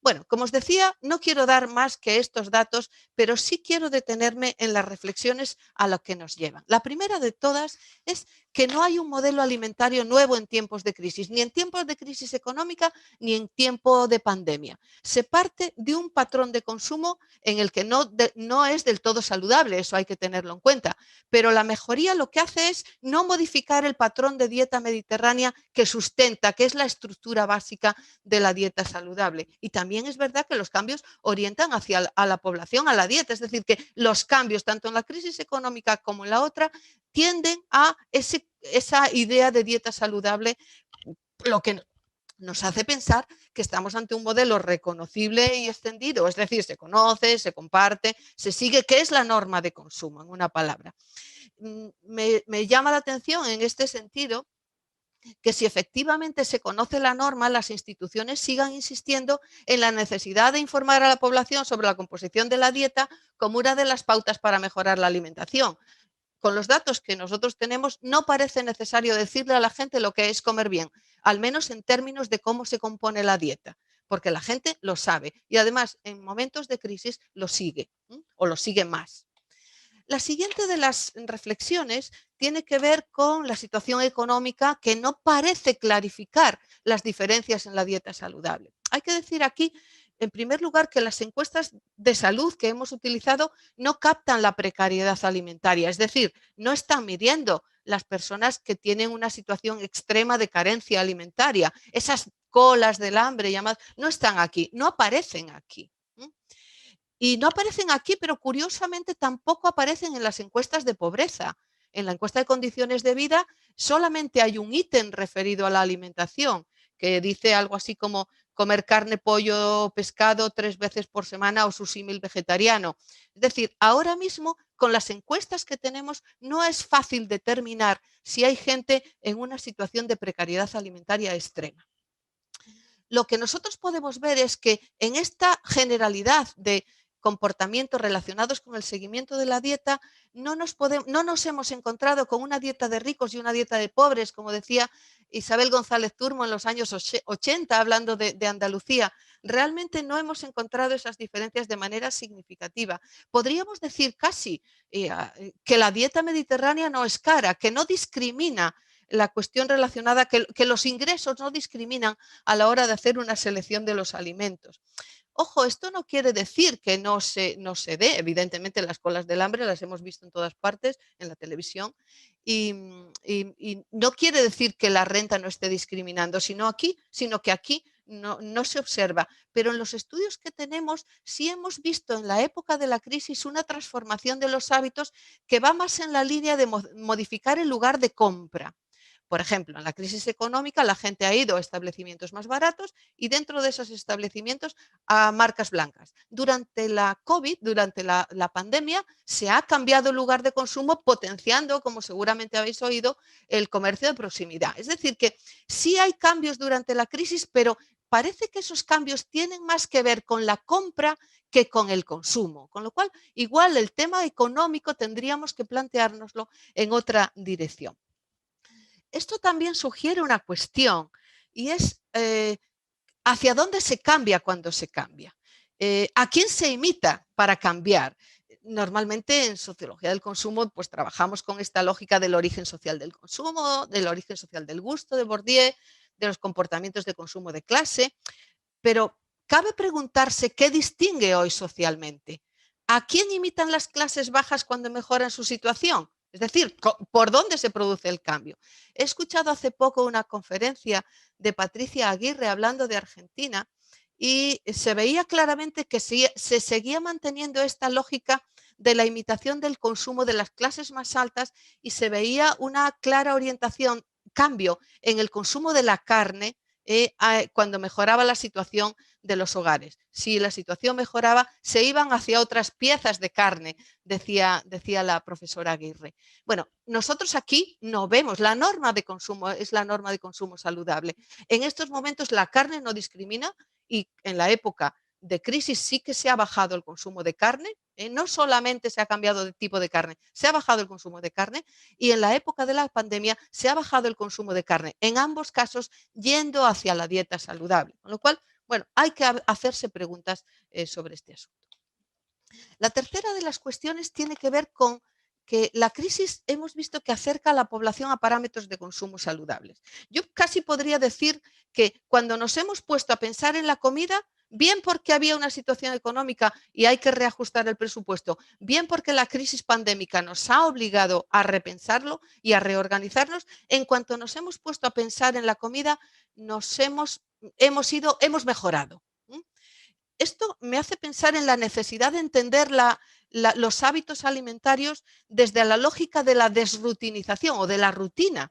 Bueno, como os decía, no quiero dar más que estos datos, pero sí quiero detenerme en las reflexiones a lo que nos llevan. La primera de todas es que no hay un modelo alimentario nuevo en tiempos de crisis, ni en tiempos de crisis económica, ni en tiempo de pandemia. Se parte de un patrón de consumo en el que no es del todo saludable, eso hay que tenerlo en cuenta, pero la mejoría lo que hace es no modificar el patrón de dieta mediterránea que sustenta, que es la estructura básica de la dieta saludable. Y también es verdad que los cambios orientan hacia a la población, a la dieta, es decir, que los cambios tanto en la crisis económica como en la otra tienden a esa idea de dieta saludable, lo que nos hace pensar que estamos ante un modelo reconocible y extendido, es decir, se conoce, se comparte, se sigue, que es la norma de consumo, en una palabra. Me llama la atención en este sentido que si efectivamente se conoce la norma, las instituciones sigan insistiendo en la necesidad de informar a la población sobre la composición de la dieta como una de las pautas para mejorar la alimentación. Con los datos que nosotros tenemos, no parece necesario decirle a la gente lo que es comer bien, al menos en términos de cómo se compone la dieta, porque la gente lo sabe y además en momentos de crisis lo sigue o lo sigue más. La siguiente de las reflexiones tiene que ver con la situación económica que no parece clarificar las diferencias en la dieta saludable. Hay que decir aquí, en primer lugar, que las encuestas de salud que hemos utilizado no captan la precariedad alimentaria, es decir, no están midiendo las personas que tienen una situación extrema de carencia alimentaria. Esas colas del hambre llamadas no están aquí, no aparecen aquí. Y no aparecen aquí, pero curiosamente tampoco aparecen en las encuestas de pobreza. En la encuesta de condiciones de vida solamente hay un ítem referido a la alimentación, que dice algo así como comer carne, pollo, pescado 3 veces por semana o su símil vegetariano. Es decir, ahora mismo con las encuestas que tenemos no es fácil determinar si hay gente en una situación de precariedad alimentaria extrema. Lo que nosotros podemos ver es que en esta generalidad de comportamientos relacionados con el seguimiento de la dieta, no nos hemos encontrado con una dieta de ricos y una dieta de pobres, como decía Isabel González Turmo en los años 80, hablando de Andalucía. Realmente no hemos encontrado esas diferencias de manera significativa. Podríamos decir casi que la dieta mediterránea no es cara, que no discrimina la cuestión relacionada, que los ingresos no discriminan a la hora de hacer una selección de los alimentos. Ojo, esto no quiere decir que no se dé. Evidentemente las colas del hambre las hemos visto en todas partes, en la televisión, y no quiere decir que la renta no esté discriminando, sino que aquí no se observa. Pero en los estudios que tenemos sí hemos visto en la época de la crisis una transformación de los hábitos que va más en la línea de modificar el lugar de compra. Por ejemplo, en la crisis económica la gente ha ido a establecimientos más baratos y dentro de esos establecimientos a marcas blancas. Durante la COVID, durante la pandemia, se ha cambiado el lugar de consumo potenciando, como seguramente habéis oído, el comercio de proximidad. Es decir, que sí hay cambios durante la crisis, pero parece que esos cambios tienen más que ver con la compra que con el consumo. Con lo cual, igual el tema económico tendríamos que planteárnoslo en otra dirección. Esto también sugiere una cuestión y es hacia dónde se cambia cuando se cambia. ¿A quién se imita para cambiar? Normalmente en sociología del consumo pues trabajamos con esta lógica del origen social del consumo, del origen social del gusto de Bourdieu, de los comportamientos de consumo de clase, pero cabe preguntarse qué distingue hoy socialmente. ¿A quién imitan las clases bajas cuando mejoran su situación? Es decir, ¿por dónde se produce el cambio? He escuchado hace poco una conferencia de Patricia Aguirre hablando de Argentina y se veía claramente que se seguía manteniendo esta lógica de la imitación del consumo de las clases más altas y se veía una clara orientación, cambio en el consumo de la carne cuando mejoraba la situación de los hogares. Si la situación mejoraba, se iban hacia otras piezas de carne, decía la profesora Aguirre. Bueno, nosotros aquí no vemos, la norma de consumo es la norma de consumo saludable. En estos momentos la carne no discrimina y en la época de crisis sí que se ha bajado el consumo de carne, no solamente se ha cambiado de tipo de carne, se ha bajado el consumo de carne y en la época de la pandemia se ha bajado el consumo de carne, en ambos casos yendo hacia la dieta saludable. Con lo cual, bueno, hay que hacerse preguntas sobre este asunto. La tercera de las cuestiones tiene que ver con que la crisis hemos visto que acerca a la población a parámetros de consumo saludables. Yo casi podría decir que cuando nos hemos puesto a pensar en la comida, bien porque había una situación económica y hay que reajustar el presupuesto, bien porque la crisis pandémica nos ha obligado a repensarlo y a reorganizarnos, en cuanto nos hemos puesto a pensar en la comida, hemos mejorado. Esto me hace pensar en la necesidad de entender los hábitos alimentarios desde la lógica de la desrutinización o de la rutina.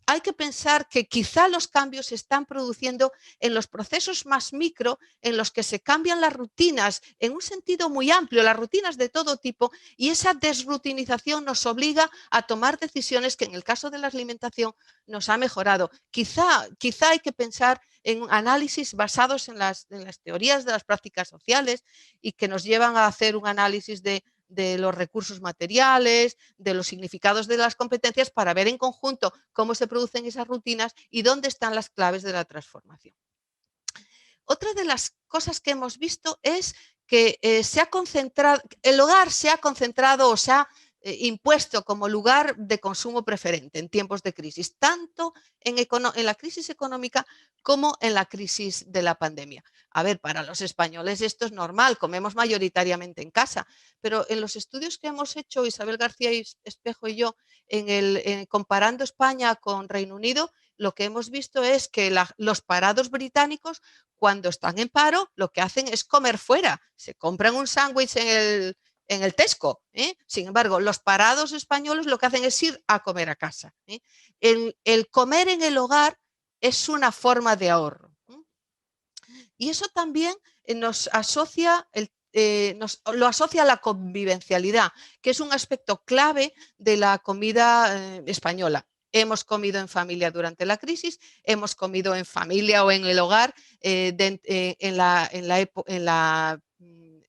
Hay que pensar que quizá los cambios se están produciendo en los procesos más micro, en los que se cambian las rutinas en un sentido muy amplio, las rutinas de todo tipo, y esa desrutinización nos obliga a tomar decisiones que en el caso de la alimentación nos ha mejorado. Quizá hay que pensar en análisis basados en las teorías de las prácticas sociales y que nos llevan a hacer un análisis de los recursos materiales, de los significados de las competencias, para ver en conjunto cómo se producen esas rutinas y dónde están las claves de la transformación. Otra de las cosas que hemos visto es que el hogar se ha concentrado o se ha impuesto como lugar de consumo preferente en tiempos de crisis, tanto en la crisis económica como en la crisis de la pandemia. A ver, para los españoles esto es normal, comemos mayoritariamente en casa, pero en los estudios que hemos hecho Isabel García Espejo y yo, comparando España con Reino Unido, lo que hemos visto es que los parados británicos, cuando están en paro, lo que hacen es comer fuera, se compran un sándwich en el Tesco. Sin embargo, los parados españoles lo que hacen es ir a comer a casa. El comer en el hogar es una forma de ahorro. Y eso también nos asocia lo asocia a la convivencialidad, que es un aspecto clave de la comida española. Hemos comido en familia durante la crisis, hemos comido en familia o en el hogar en la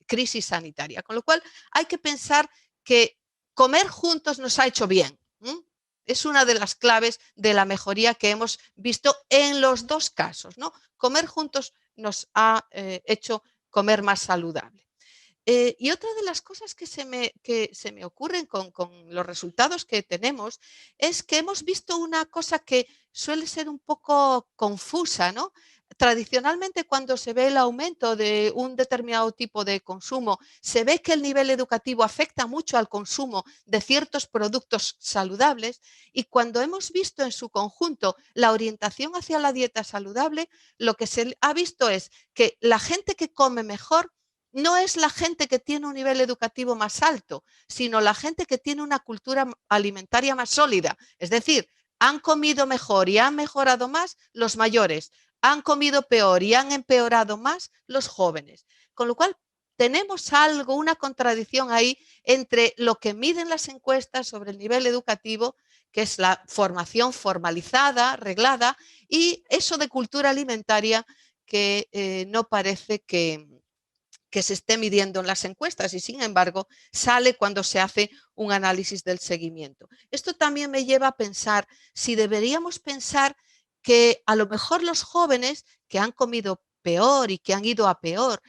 crisis sanitaria. Con lo cual hay que pensar que comer juntos nos ha hecho bien. Es una de las claves de la mejoría que hemos visto en los dos casos, ¿no? Comer juntos nos ha hecho comer más saludable. Y otra de las cosas que se me ocurren con los resultados que tenemos es que hemos visto una cosa que suele ser un poco confusa, ¿no? Tradicionalmente, cuando se ve el aumento de un determinado tipo de consumo, se ve que el nivel educativo afecta mucho al consumo de ciertos productos saludables, y cuando hemos visto en su conjunto la orientación hacia la dieta saludable, lo que se ha visto es que la gente que come mejor no es la gente que tiene un nivel educativo más alto, sino la gente que tiene una cultura alimentaria más sólida. Es decir, han comido mejor y han mejorado más los mayores, han comido peor y han empeorado más los jóvenes. Con lo cual, tenemos una contradicción ahí entre lo que miden las encuestas sobre el nivel educativo, que es la formación formalizada, reglada, y eso de cultura alimentaria que no parece que se esté midiendo en las encuestas, y sin embargo sale cuando se hace un análisis del seguimiento. Esto también me lleva a pensar si deberíamos pensar que a lo mejor los jóvenes que han comido peor y que han ido a peor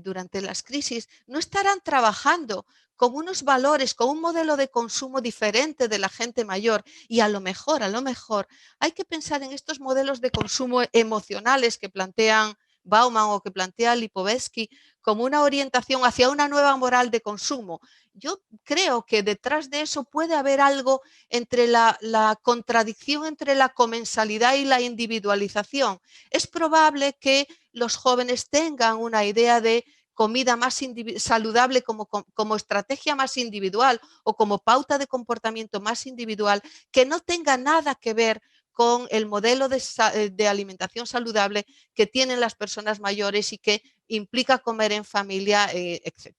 durante las crisis no estarán trabajando con unos valores, con un modelo de consumo diferente de la gente mayor, y a lo mejor hay que pensar en estos modelos de consumo emocionales que plantean Bauman o que plantea Lipovetsky como una orientación hacia una nueva moral de consumo. Yo creo que detrás de eso puede haber algo entre la contradicción entre la comensalidad y la individualización. Es probable que los jóvenes tengan una idea de comida más saludable como estrategia más individual o como pauta de comportamiento más individual, que no tenga nada que ver con el modelo de alimentación saludable que tienen las personas mayores y que implica comer en familia, etc.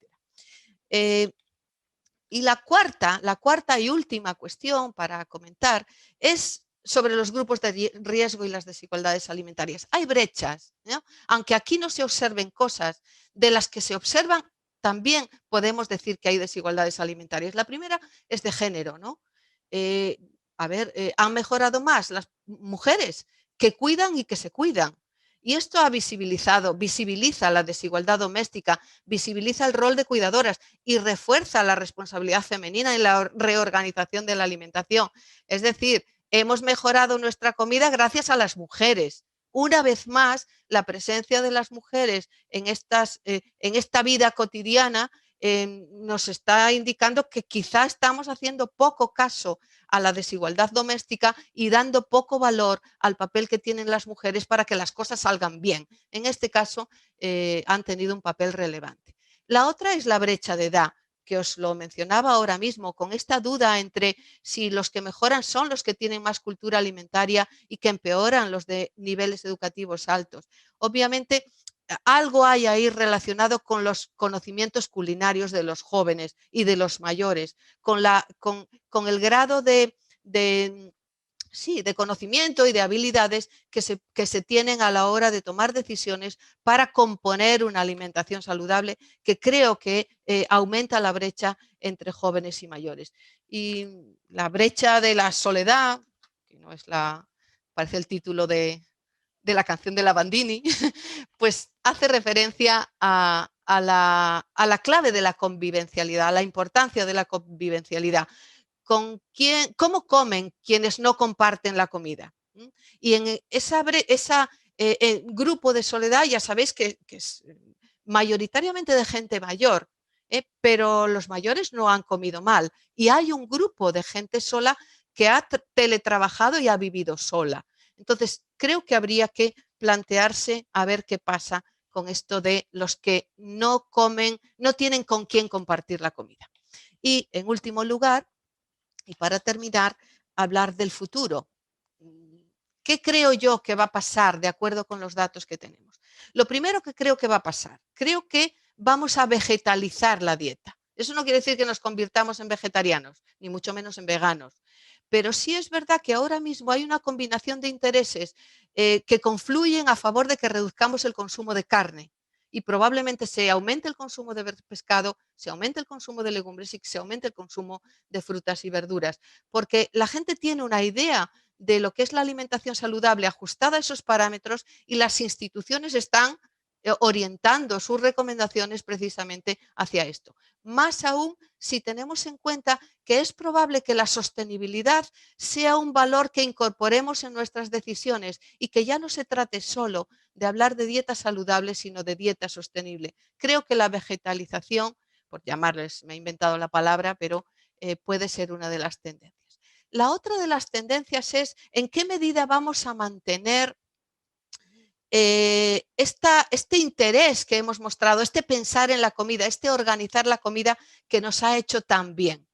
Y la cuarta y última cuestión para comentar es sobre los grupos de riesgo y las desigualdades alimentarias. Hay brechas, ¿no? Aunque aquí no se observen cosas, de las que se observan también podemos decir que hay desigualdades alimentarias. La primera es de género, ¿no? Han mejorado más las mujeres que cuidan y que se cuidan. Y esto ha visibiliza la desigualdad doméstica, visibiliza el rol de cuidadoras y refuerza la responsabilidad femenina en la reorganización de la alimentación. Es decir, hemos mejorado nuestra comida gracias a las mujeres. Una vez más, la presencia de las mujeres en esta vida cotidiana nos está indicando que quizá estamos haciendo poco caso a la desigualdad doméstica y dando poco valor al papel que tienen las mujeres para que las cosas salgan bien. En este caso, han tenido un papel relevante. La otra es la brecha de edad, que os lo mencionaba ahora mismo, con esta duda entre si los que mejoran son los que tienen más cultura alimentaria y que empeoran los de niveles educativos altos. Obviamente, algo hay ahí relacionado con los conocimientos culinarios de los jóvenes y de los mayores, con el grado de conocimiento y de habilidades que se tienen a la hora de tomar decisiones para componer una alimentación saludable, que creo que aumenta la brecha entre jóvenes y mayores. Y la brecha de la soledad, que no es parece el título de la canción de la Bandini, pues hace referencia a la clave de la convivencialidad, a la importancia de la convivencialidad. ¿Cómo comen quienes no comparten la comida? Y en ese grupo de soledad ya sabéis que es mayoritariamente de gente mayor, pero los mayores no han comido mal. Y hay un grupo de gente sola que ha teletrabajado y ha vivido sola. Entonces, creo que habría que plantearse a ver qué pasa con esto de los que no comen, no tienen con quién compartir la comida. Y, en último lugar, y para terminar, hablar del futuro. ¿Qué creo yo que va a pasar de acuerdo con los datos que tenemos? Lo primero que creo que va a pasar, creo que vamos a vegetalizar la dieta. Eso no quiere decir que nos convirtamos en vegetarianos, ni mucho menos en veganos. Pero sí es verdad que ahora mismo hay una combinación de intereses que confluyen a favor de que reduzcamos el consumo de carne. Y probablemente se aumente el consumo de pescado, se aumente el consumo de legumbres y se aumente el consumo de frutas y verduras. Porque la gente tiene una idea de lo que es la alimentación saludable ajustada a esos parámetros y las instituciones están orientando sus recomendaciones precisamente hacia esto. Más aún si tenemos en cuenta que es probable que la sostenibilidad sea un valor que incorporemos en nuestras decisiones y que ya no se trate solo de hablar de dieta saludable, sino de dieta sostenible. Creo que la vegetalización, por llamarles, me he inventado la palabra, pero puede ser una de las tendencias. La otra de las tendencias es en qué medida vamos a mantener este interés que hemos mostrado, este pensar en la comida, este organizar la comida que nos ha hecho tan bien.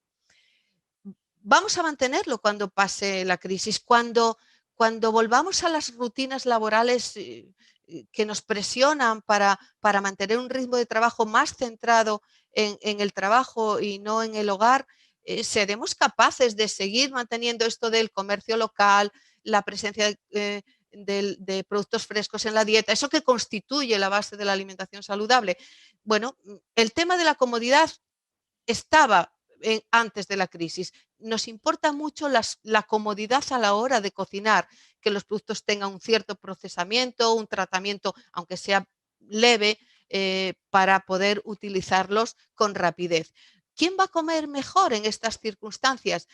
Vamos a mantenerlo cuando pase la crisis, cuando volvamos a las rutinas laborales que nos presionan para mantener un ritmo de trabajo más centrado en el trabajo y no en el hogar. Seremos capaces de seguir manteniendo esto del comercio local, la presencia de productos frescos en la dieta, eso que constituye la base de la alimentación saludable. Bueno, el tema de la comodidad estaba antes de la crisis. Nos importa mucho la comodidad a la hora de cocinar, que los productos tengan un cierto procesamiento, un tratamiento, aunque sea leve, para poder utilizarlos con rapidez. ¿Quién va a comer mejor en estas circunstancias?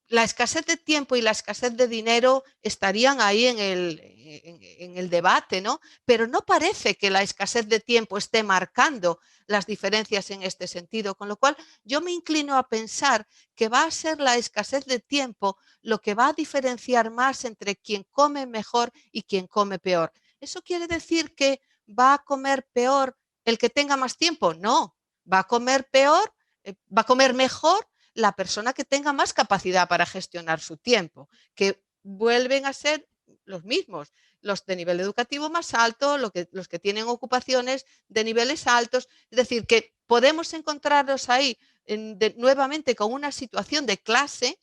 La escasez de tiempo y la escasez de dinero estarían ahí en el debate, ¿no? Pero no parece que la escasez de tiempo esté marcando las diferencias en este sentido, con lo cual yo me inclino a pensar que va a ser la escasez de tiempo lo que va a diferenciar más entre quien come mejor y quien come peor. ¿Eso quiere decir que va a comer peor el que tenga más tiempo? No, va a comer peor, va a comer mejor la persona que tenga más capacidad para gestionar su tiempo, que vuelven a ser los mismos, los de nivel educativo más alto, los que tienen ocupaciones de niveles altos, es decir, que podemos encontrarnos ahí nuevamente con una situación de clase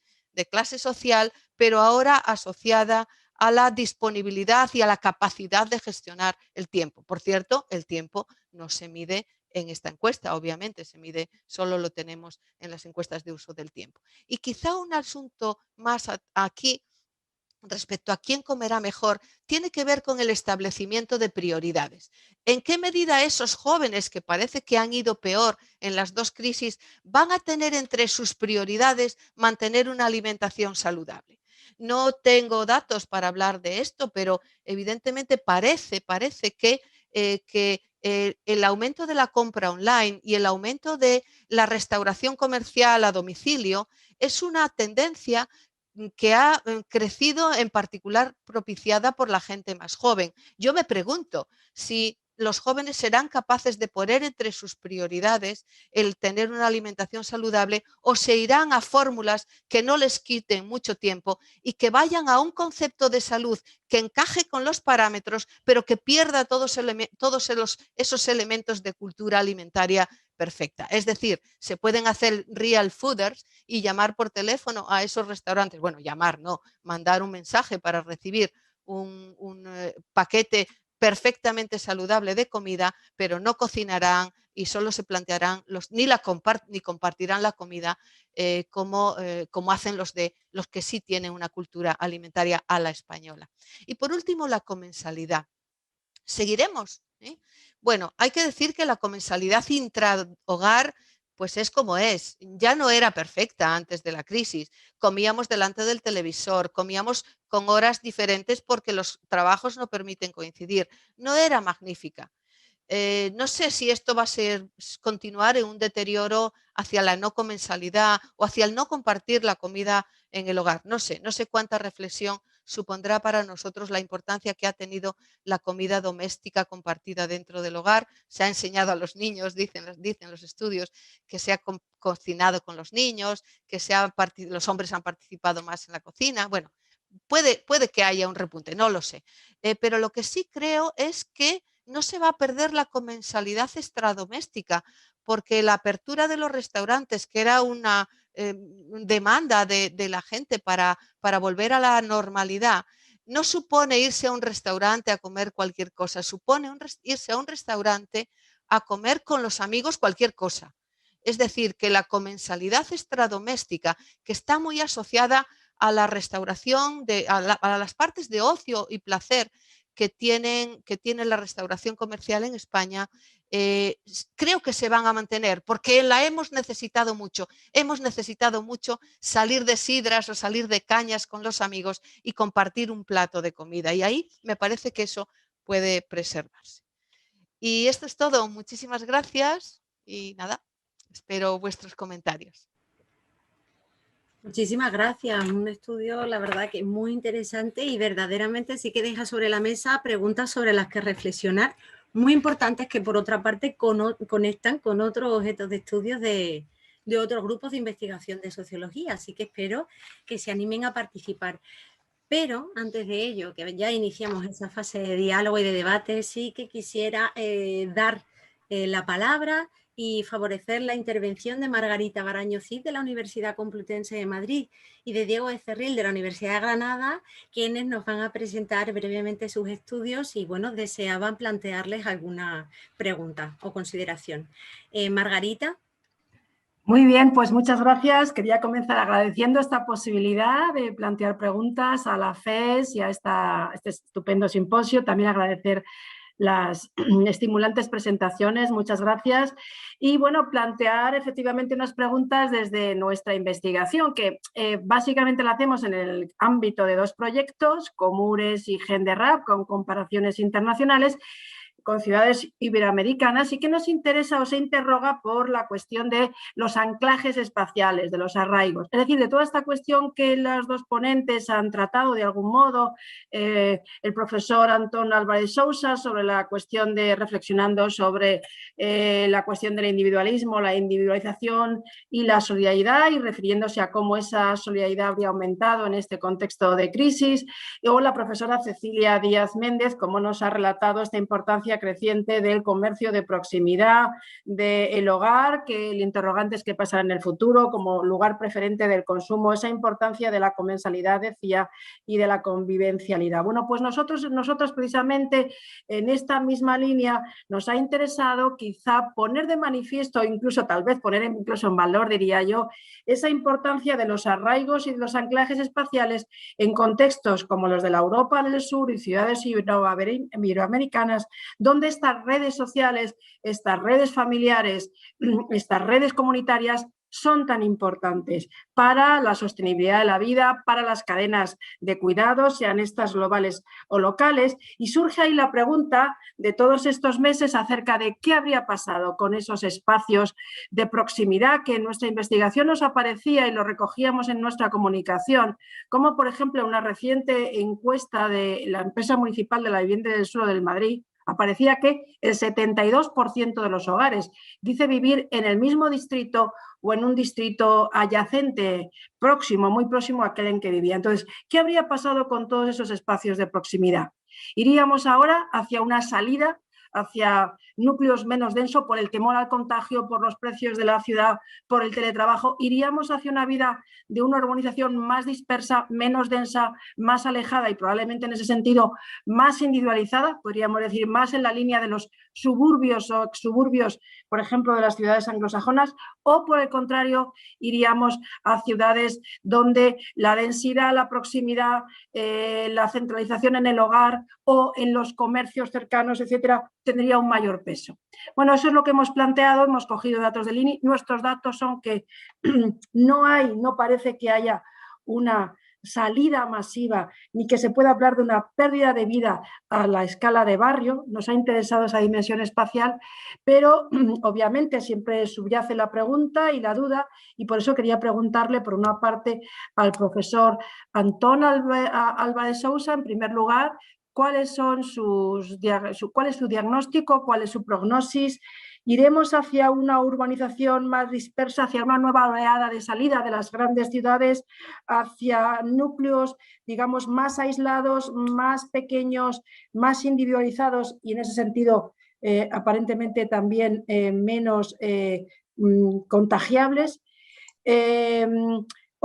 social, pero ahora asociada a la disponibilidad y a la capacidad de gestionar el tiempo. Por cierto, el tiempo no se mide en esta encuesta, obviamente, solo lo tenemos en las encuestas de uso del tiempo. Y quizá un asunto más aquí respecto a quién comerá mejor, tiene que ver con el establecimiento de prioridades. ¿En qué medida esos jóvenes que parece que han ido peor en las dos crisis van a tener entre sus prioridades mantener una alimentación saludable? No tengo datos para hablar de esto, pero evidentemente parece que el aumento de la compra online y el aumento de la restauración comercial a domicilio es una tendencia que ha crecido, en particular propiciada por la gente más joven. Yo me pregunto si los jóvenes serán capaces de poner entre sus prioridades el tener una alimentación saludable o se irán a fórmulas que no les quiten mucho tiempo y que vayan a un concepto de salud que encaje con los parámetros, pero que pierda todos esos elementos de cultura alimentaria perfecta. Es decir, se pueden hacer real fooders y llamar por teléfono a esos restaurantes. Bueno, llamar no, mandar un mensaje para recibir un paquete perfectamente saludable de comida, pero no cocinarán y solo se plantearán, ni compartirán la comida como hacen los que sí tienen una cultura alimentaria a la española. Y por último, la comensalidad. ¿Seguiremos? Bueno, hay que decir que la comensalidad intrahogar pues es como es. Ya no era perfecta antes de la crisis. Comíamos delante del televisor, comíamos con horas diferentes porque los trabajos no permiten coincidir. No era magnífica. No sé si esto va a continuar en un deterioro hacia la no comensalidad o hacia el no compartir la comida en el hogar. No sé cuánta reflexión supondrá para nosotros la importancia que ha tenido la comida doméstica compartida dentro del hogar. Se ha enseñado a los niños, dicen los estudios, que se ha cocinado con los niños, que los hombres han participado más en la cocina. Bueno, puede que haya un repunte, no lo sé. Pero lo que sí creo es que no se va a perder la comensalidad extradoméstica, porque la apertura de los restaurantes, que era una demanda de la gente para volver a la normalidad, no supone irse a un restaurante a comer cualquier cosa, supone irse a un restaurante a comer con los amigos cualquier cosa. Es decir, que la comensalidad extradoméstica, que está muy asociada a la restauración, a las partes de ocio y placer que tiene la restauración comercial en España, creo que se van a mantener porque la hemos necesitado mucho. Hemos necesitado mucho salir de sidras o salir de cañas con los amigos y compartir un plato de comida. Y ahí me parece que eso puede preservarse. Y esto es todo. Muchísimas gracias y nada, espero vuestros comentarios. Muchísimas gracias. Un estudio, la verdad, que es muy interesante y verdaderamente sí que deja sobre la mesa preguntas sobre las que reflexionar, muy importantes que, por otra parte, conectan con otros objetos de estudios de otros grupos de investigación de sociología. Así que espero que se animen a participar. Pero antes de ello, que ya iniciamos esa fase de diálogo y de debate, sí que quisiera dar la palabra y favorecer la intervención de Margarita Baraño Cid de la Universidad Complutense de Madrid y de Diego Becerril de la Universidad de Granada, quienes nos van a presentar brevemente sus estudios y, bueno, deseaban plantearles alguna pregunta o consideración. Margarita. Muy bien, pues muchas gracias. Quería comenzar agradeciendo esta posibilidad de plantear preguntas a la FES y a este estupendo simposio. También agradecer las estimulantes presentaciones, muchas gracias. Y bueno, plantear efectivamente unas preguntas desde nuestra investigación, que básicamente la hacemos en el ámbito de dos proyectos, Comures y GenderRap, con comparaciones internacionales, con ciudades iberoamericanas, y que nos interesa o se interroga por la cuestión de los anclajes espaciales, de los arraigos. Es decir, de toda esta cuestión que las dos ponentes han tratado de algún modo, el profesor Antón Álvarez Sousa sobre la cuestión de, reflexionando sobre la cuestión del individualismo, la individualización y la solidaridad, y refiriéndose a cómo esa solidaridad habría aumentado en este contexto de crisis, o la profesora Cecilia Díaz Méndez, cómo nos ha relatado esta importancia importancia creciente del comercio de proximidad, del hogar, que el interrogante es qué pasará en el futuro como lugar preferente del consumo, esa importancia de la comensalidad, decía, y de la convivencialidad. Bueno, pues nosotros precisamente en esta misma línea nos ha interesado quizá poner de manifiesto, incluso tal vez poner incluso en valor, diría yo, esa importancia de los arraigos y de los anclajes espaciales en contextos como los de la Europa del Sur y ciudades iberoamericanas, donde estas redes sociales, estas redes familiares, estas redes comunitarias son tan importantes para la sostenibilidad de la vida, para las cadenas de cuidados, sean estas globales o locales. Y surge ahí la pregunta de todos estos meses acerca de qué habría pasado con esos espacios de proximidad que en nuestra investigación nos aparecía y lo recogíamos en nuestra comunicación, como por ejemplo una reciente encuesta de la empresa municipal de la vivienda del Suelo del Madrid, aparecía que el 72% de los hogares dice vivir en el mismo distrito o en un distrito adyacente, próximo, muy próximo a aquel en que vivía. Entonces, ¿qué habría pasado con todos esos espacios de proximidad? ¿Iríamos ahora hacia una salida, hacia núcleos menos densos por el temor al contagio, por los precios de la ciudad, por el teletrabajo? ¿Iríamos hacia una vida de una urbanización más dispersa, menos densa, más alejada y probablemente en ese sentido más individualizada? Podríamos decir más en la línea de los suburbios o exsuburbios, por ejemplo, de las ciudades anglosajonas, o por el contrario, iríamos a ciudades donde la densidad, la proximidad, la centralización en el hogar o en los comercios cercanos, etcétera, tendría un mayor peso. Bueno, eso es lo que hemos planteado, hemos cogido datos del INI. Nuestros datos son que no parece que haya una salida masiva, ni que se pueda hablar de una pérdida de vida a la escala de barrio. Nos ha interesado esa dimensión espacial, pero obviamente siempre subyace la pregunta y la duda, y por eso quería preguntarle, por una parte, al profesor Antón Alba de Sousa, en primer lugar, cuál es su diagnóstico, cuál es su prognosis. ¿Iremos hacia una urbanización más dispersa, hacia una nueva oleada de salida de las grandes ciudades, hacia núcleos, digamos, más aislados, más pequeños, más individualizados y en ese sentido aparentemente también menos contagiables?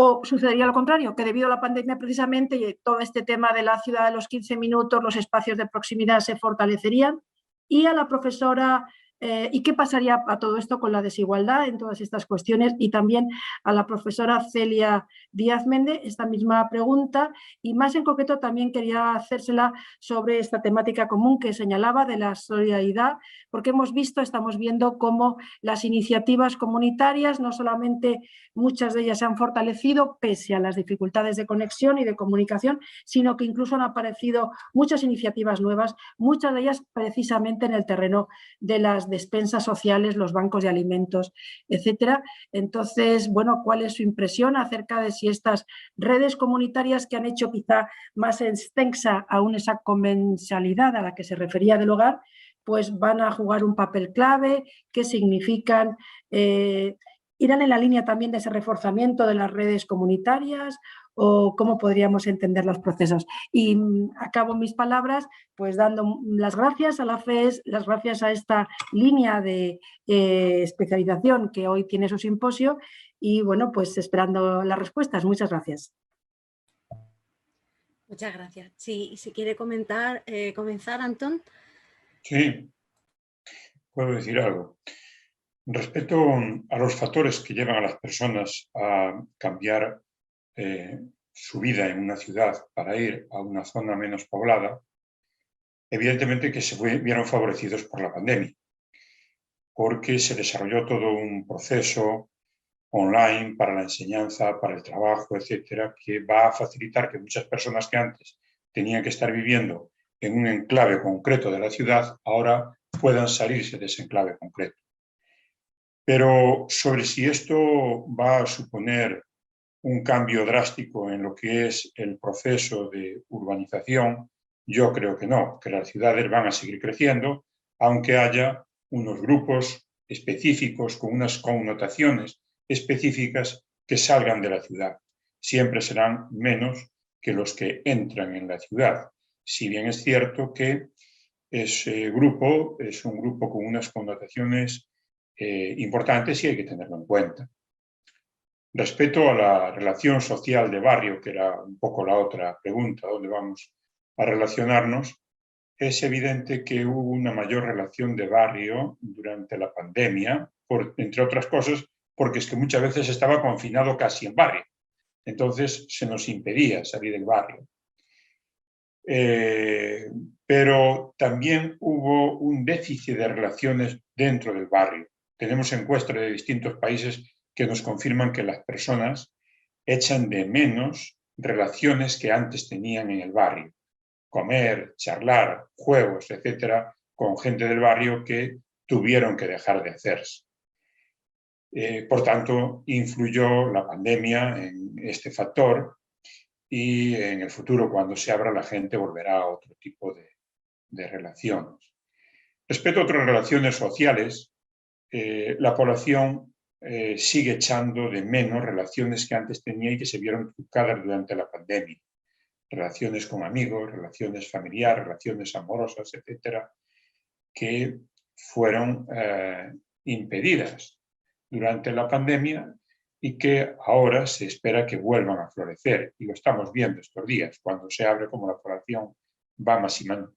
¿O sucedería lo contrario, que debido a la pandemia precisamente y todo este tema de la ciudad de los 15 minutos, los espacios de proximidad se fortalecerían? Y a la profesora, ¿y qué pasaría a todo esto con la desigualdad en todas estas cuestiones? Y también a la profesora Celia Díaz Méndez, esta misma pregunta, y más en concreto también quería hacérsela sobre esta temática común que señalaba de la solidaridad, porque estamos viendo cómo las iniciativas comunitarias, no solamente muchas de ellas se han fortalecido pese a las dificultades de conexión y de comunicación, sino que incluso han aparecido muchas iniciativas nuevas, muchas de ellas precisamente en el terreno de las despensas sociales, los bancos de alimentos, etcétera. Entonces, bueno, ¿cuál es su impresión acerca de si estas redes comunitarias que han hecho quizá más extensa aún esa comensalidad a la que se refería del hogar, pues van a jugar un papel clave? ¿Qué significan? ¿Irán en la línea también de ese reforzamiento de las redes comunitarias? ¿O cómo podríamos entender los procesos? Y acabo mis palabras pues dando las gracias a la FES, las gracias a esta línea de especialización que hoy tiene su simposio y bueno, pues esperando las respuestas. Muchas gracias. Muchas gracias. Sí, si quiere comenzar, Antón. Sí, puedo decir algo. Respecto a los factores que llevan a las personas a cambiar su vida en una ciudad para ir a una zona menos poblada, evidentemente que se vieron favorecidos por la pandemia, porque se desarrolló todo un proceso online para la enseñanza, para el trabajo, etcétera, que va a facilitar que muchas personas que antes tenían que estar viviendo en un enclave concreto de la ciudad, ahora puedan salirse de ese enclave concreto. Pero sobre si esto va a suponer un cambio drástico en lo que es el proceso de urbanización, yo creo que no, que las ciudades van a seguir creciendo, aunque haya unos grupos específicos con unas connotaciones específicas que salgan de la ciudad. Siempre serán menos que los que entran en la ciudad, si bien es cierto que ese grupo es un grupo con unas connotaciones importantes y hay que tenerlo en cuenta. Respecto a la relación social de barrio, que era un poco la otra pregunta, ¿dónde vamos a relacionarnos? Es evidente que hubo una mayor relación de barrio durante la pandemia, entre otras cosas, porque es que muchas veces estaba confinado casi en barrio. Entonces se nos impedía salir del barrio. Pero también hubo un déficit de relaciones dentro del barrio. Tenemos encuestas de distintos países que nos confirman que las personas echan de menos relaciones que antes tenían en el barrio. Comer, charlar, juegos, etcétera, con gente del barrio que tuvieron que dejar de hacerse. Por tanto, influyó la pandemia en este factor y en el futuro, cuando se abra, la gente volverá a otro tipo de relaciones. Respecto a otras relaciones sociales, la población sigue echando de menos relaciones que antes tenía y que se vieron trucadas durante la pandemia. Relaciones con amigos, relaciones familiares, relaciones amorosas, etcétera, que fueron impedidas durante la pandemia y que ahora se espera que vuelvan a florecer. Y lo estamos viendo estos días, cuando se abre, como la población va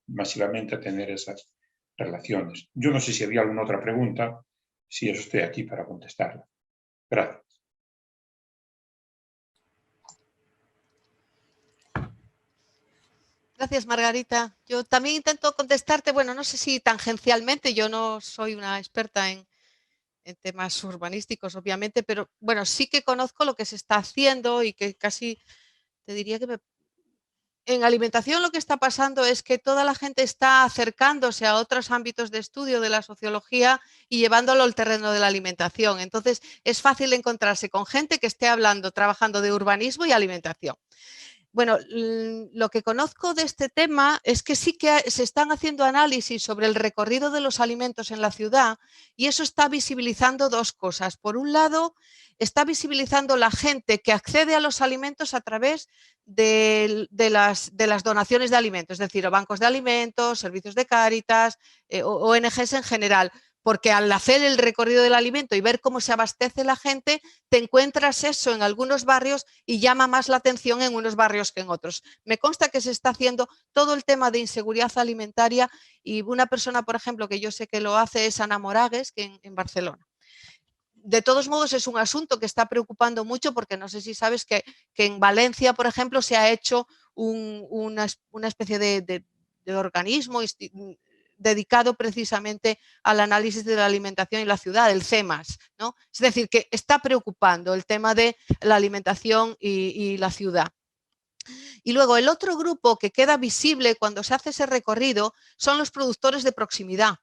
masivamente a tener esas relaciones. Yo no sé si había alguna otra pregunta, si eso estoy aquí para contestarla. Gracias. Gracias, Margarita. Yo también intento contestarte, bueno, no sé si tangencialmente, yo no soy una experta en temas urbanísticos, obviamente, pero bueno, sí que conozco lo que se está haciendo y que casi te diría que en alimentación lo que está pasando es que toda la gente está acercándose a otros ámbitos de estudio de la sociología y llevándolo al terreno de la alimentación. Entonces, es fácil encontrarse con gente que esté trabajando de urbanismo y alimentación. Bueno, lo que conozco de este tema es que sí que se están haciendo análisis sobre el recorrido de los alimentos en la ciudad y eso está visibilizando dos cosas. Por un lado, está visibilizando la gente que accede a los alimentos a través de las donaciones de alimentos, es decir, bancos de alimentos, servicios de Cáritas, ONGs en general. Porque al hacer el recorrido del alimento y ver cómo se abastece la gente, te encuentras eso en algunos barrios y llama más la atención en unos barrios que en otros. Me consta que se está haciendo todo el tema de inseguridad alimentaria y una persona, por ejemplo, que yo sé que lo hace es Ana Moragues, que en Barcelona. De todos modos, es un asunto que está preocupando mucho porque no sé si sabes que en Valencia, por ejemplo, se ha hecho una especie de organismo dedicado precisamente al análisis de la alimentación en la ciudad, el CEMAS, ¿no? Es decir, que está preocupando el tema de la alimentación y la ciudad. Y luego el otro grupo que queda visible cuando se hace ese recorrido son los productores de proximidad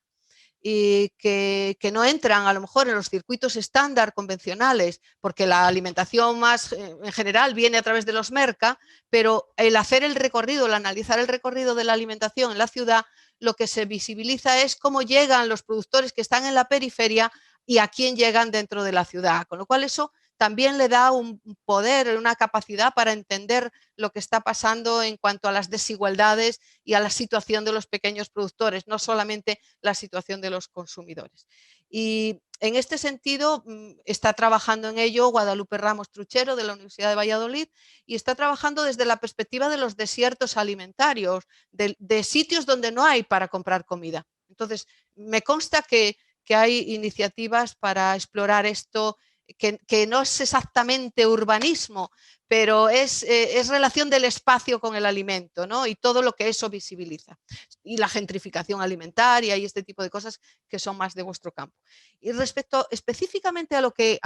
y que no entran a lo mejor en los circuitos estándar convencionales, porque la alimentación más en general viene a través de los merca, pero el hacer el recorrido, el analizar el recorrido de la alimentación en la ciudad, lo que se visibiliza es cómo llegan los productores que están en la periferia y a quién llegan dentro de la ciudad, con lo cual eso también le da un poder, una capacidad para entender lo que está pasando en cuanto a las desigualdades y a la situación de los pequeños productores, no solamente la situación de los consumidores. Y en este sentido está trabajando en ello Guadalupe Ramos Truchero de la Universidad de Valladolid y está trabajando desde la perspectiva de los desiertos alimentarios, de sitios donde no hay para comprar comida. Entonces, me consta que hay iniciativas para explorar esto, que no es exactamente urbanismo, pero es relación del espacio con el alimento, ¿no? Y todo lo que eso visibiliza. Y la gentrificación alimentaria y este tipo de cosas que son más de vuestro campo. Y respecto específicamente a lo que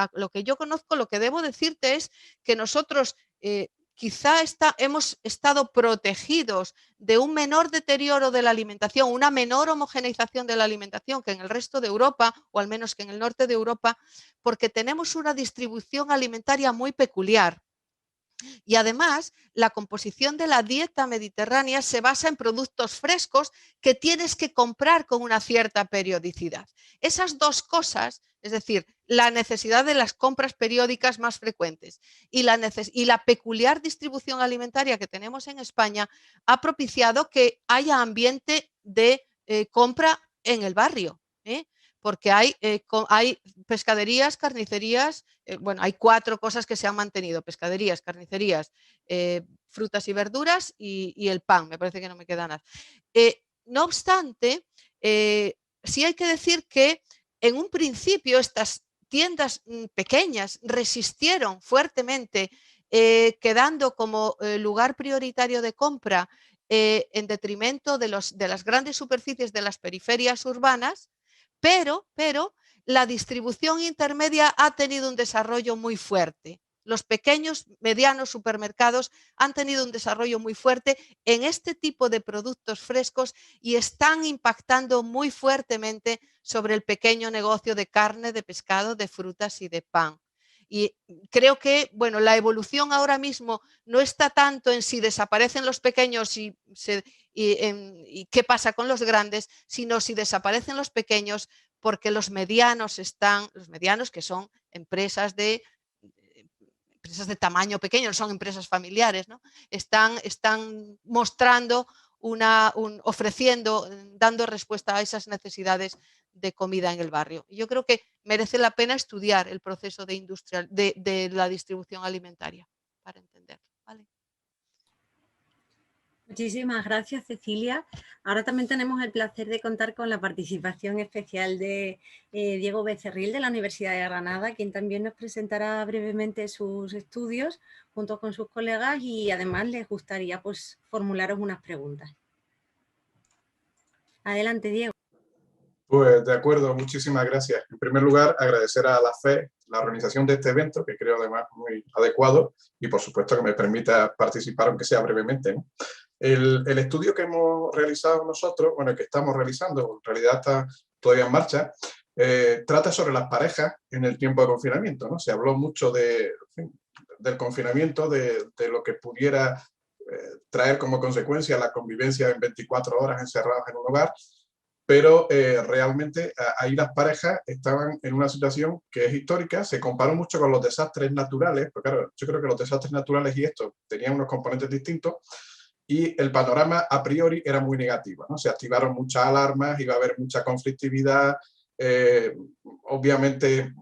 yo conozco, lo que debo decirte es que nosotros quizá hemos estado protegidos de un menor deterioro de la alimentación, una menor homogeneización de la alimentación que en el resto de Europa, o al menos que en el norte de Europa, porque tenemos una distribución alimentaria muy peculiar. Y además, la composición de la dieta mediterránea se basa en productos frescos que tienes que comprar con una cierta periodicidad. Esas dos cosas, es decir, la necesidad de las compras periódicas más frecuentes y la peculiar distribución alimentaria que tenemos en España, ha propiciado que haya ambiente de compra en el barrio, porque hay pescaderías, carnicerías, bueno, hay 4 cosas que se han mantenido: pescaderías, carnicerías, frutas y verduras y el pan, me parece que no me queda nada. No obstante, sí hay que decir que en un principio estas tiendas pequeñas resistieron fuertemente, quedando como lugar prioritario de compra en detrimento de las grandes superficies de las periferias urbanas, pero la distribución intermedia ha tenido un desarrollo muy fuerte. Los pequeños, medianos supermercados han tenido un desarrollo muy fuerte en este tipo de productos frescos y están impactando muy fuertemente sobre el pequeño negocio de carne, de pescado, de frutas y de pan. Y creo que, bueno, la evolución ahora mismo no está tanto en si desaparecen los pequeños y qué pasa con los grandes, sino si desaparecen los pequeños porque los medianos que son empresas de tamaño pequeño, no son empresas familiares, ¿no? Están mostrando ofreciendo, dando respuesta a esas necesidades de comida en el barrio. Yo creo que merece la pena estudiar el proceso de la distribución alimentaria para entenderlo, ¿vale? Muchísimas gracias, Cecilia. Ahora también tenemos el placer de contar con la participación especial de Diego Becerril, de la Universidad de Granada, quien también nos presentará brevemente sus estudios junto con sus colegas y además les gustaría pues, formularos unas preguntas. Adelante, Diego. Pues de acuerdo, muchísimas gracias. En primer lugar, agradecer a la FE la organización de este evento, que creo además muy adecuado, y por supuesto que me permita participar, aunque sea brevemente, ¿no? El estudio que hemos realizado nosotros, bueno, el que estamos realizando, en realidad está todavía en marcha, trata sobre las parejas en el tiempo de confinamiento, ¿no? Se habló mucho del confinamiento, de lo que pudiera traer como consecuencia la convivencia en 24 horas encerrados en un hogar, pero realmente ahí las parejas estaban en una situación que es histórica. Se comparó mucho con los desastres naturales, porque claro, yo creo que los desastres naturales y esto tenían unos componentes distintos, y el panorama a priori era muy negativo, ¿no? Se activaron muchas alarmas, iba a haber mucha conflictividad, obviamente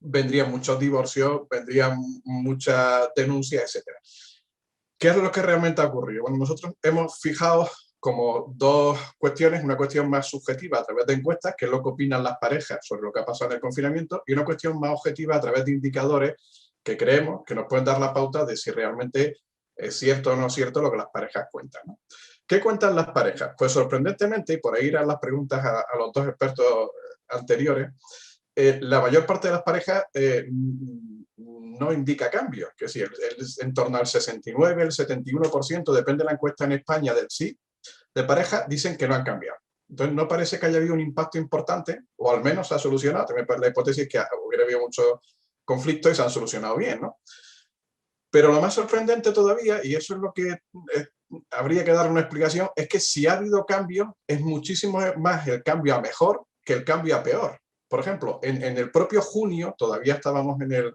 vendrían muchos divorcios, vendrían muchas denuncias, etc. ¿Qué es lo que realmente ha ocurrido? Bueno, nosotros hemos fijado como 2 cuestiones: una cuestión más subjetiva a través de encuestas, que es lo que opinan las parejas sobre lo que ha pasado en el confinamiento, y una cuestión más objetiva a través de indicadores que creemos que nos pueden dar la pauta de si realmente es cierto o no es cierto lo que las parejas cuentan, ¿no? ¿Qué cuentan las parejas? Pues sorprendentemente, y por ahí irán las preguntas a los 2 expertos anteriores, la mayor parte de las parejas no indica cambios, que sí, en torno al 69, el 71%, depende de la encuesta en España, del sí, de parejas dicen que no han cambiado. Entonces no parece que haya habido un impacto importante, o al menos se ha solucionado. También la hipótesis es que hubiera habido muchos conflictos y se han solucionado bien, ¿no? Pero lo más sorprendente todavía, y eso es lo que habría que dar una explicación, es que si ha habido cambios, es muchísimo más el cambio a mejor que el cambio a peor. Por ejemplo, en el propio junio, todavía estábamos en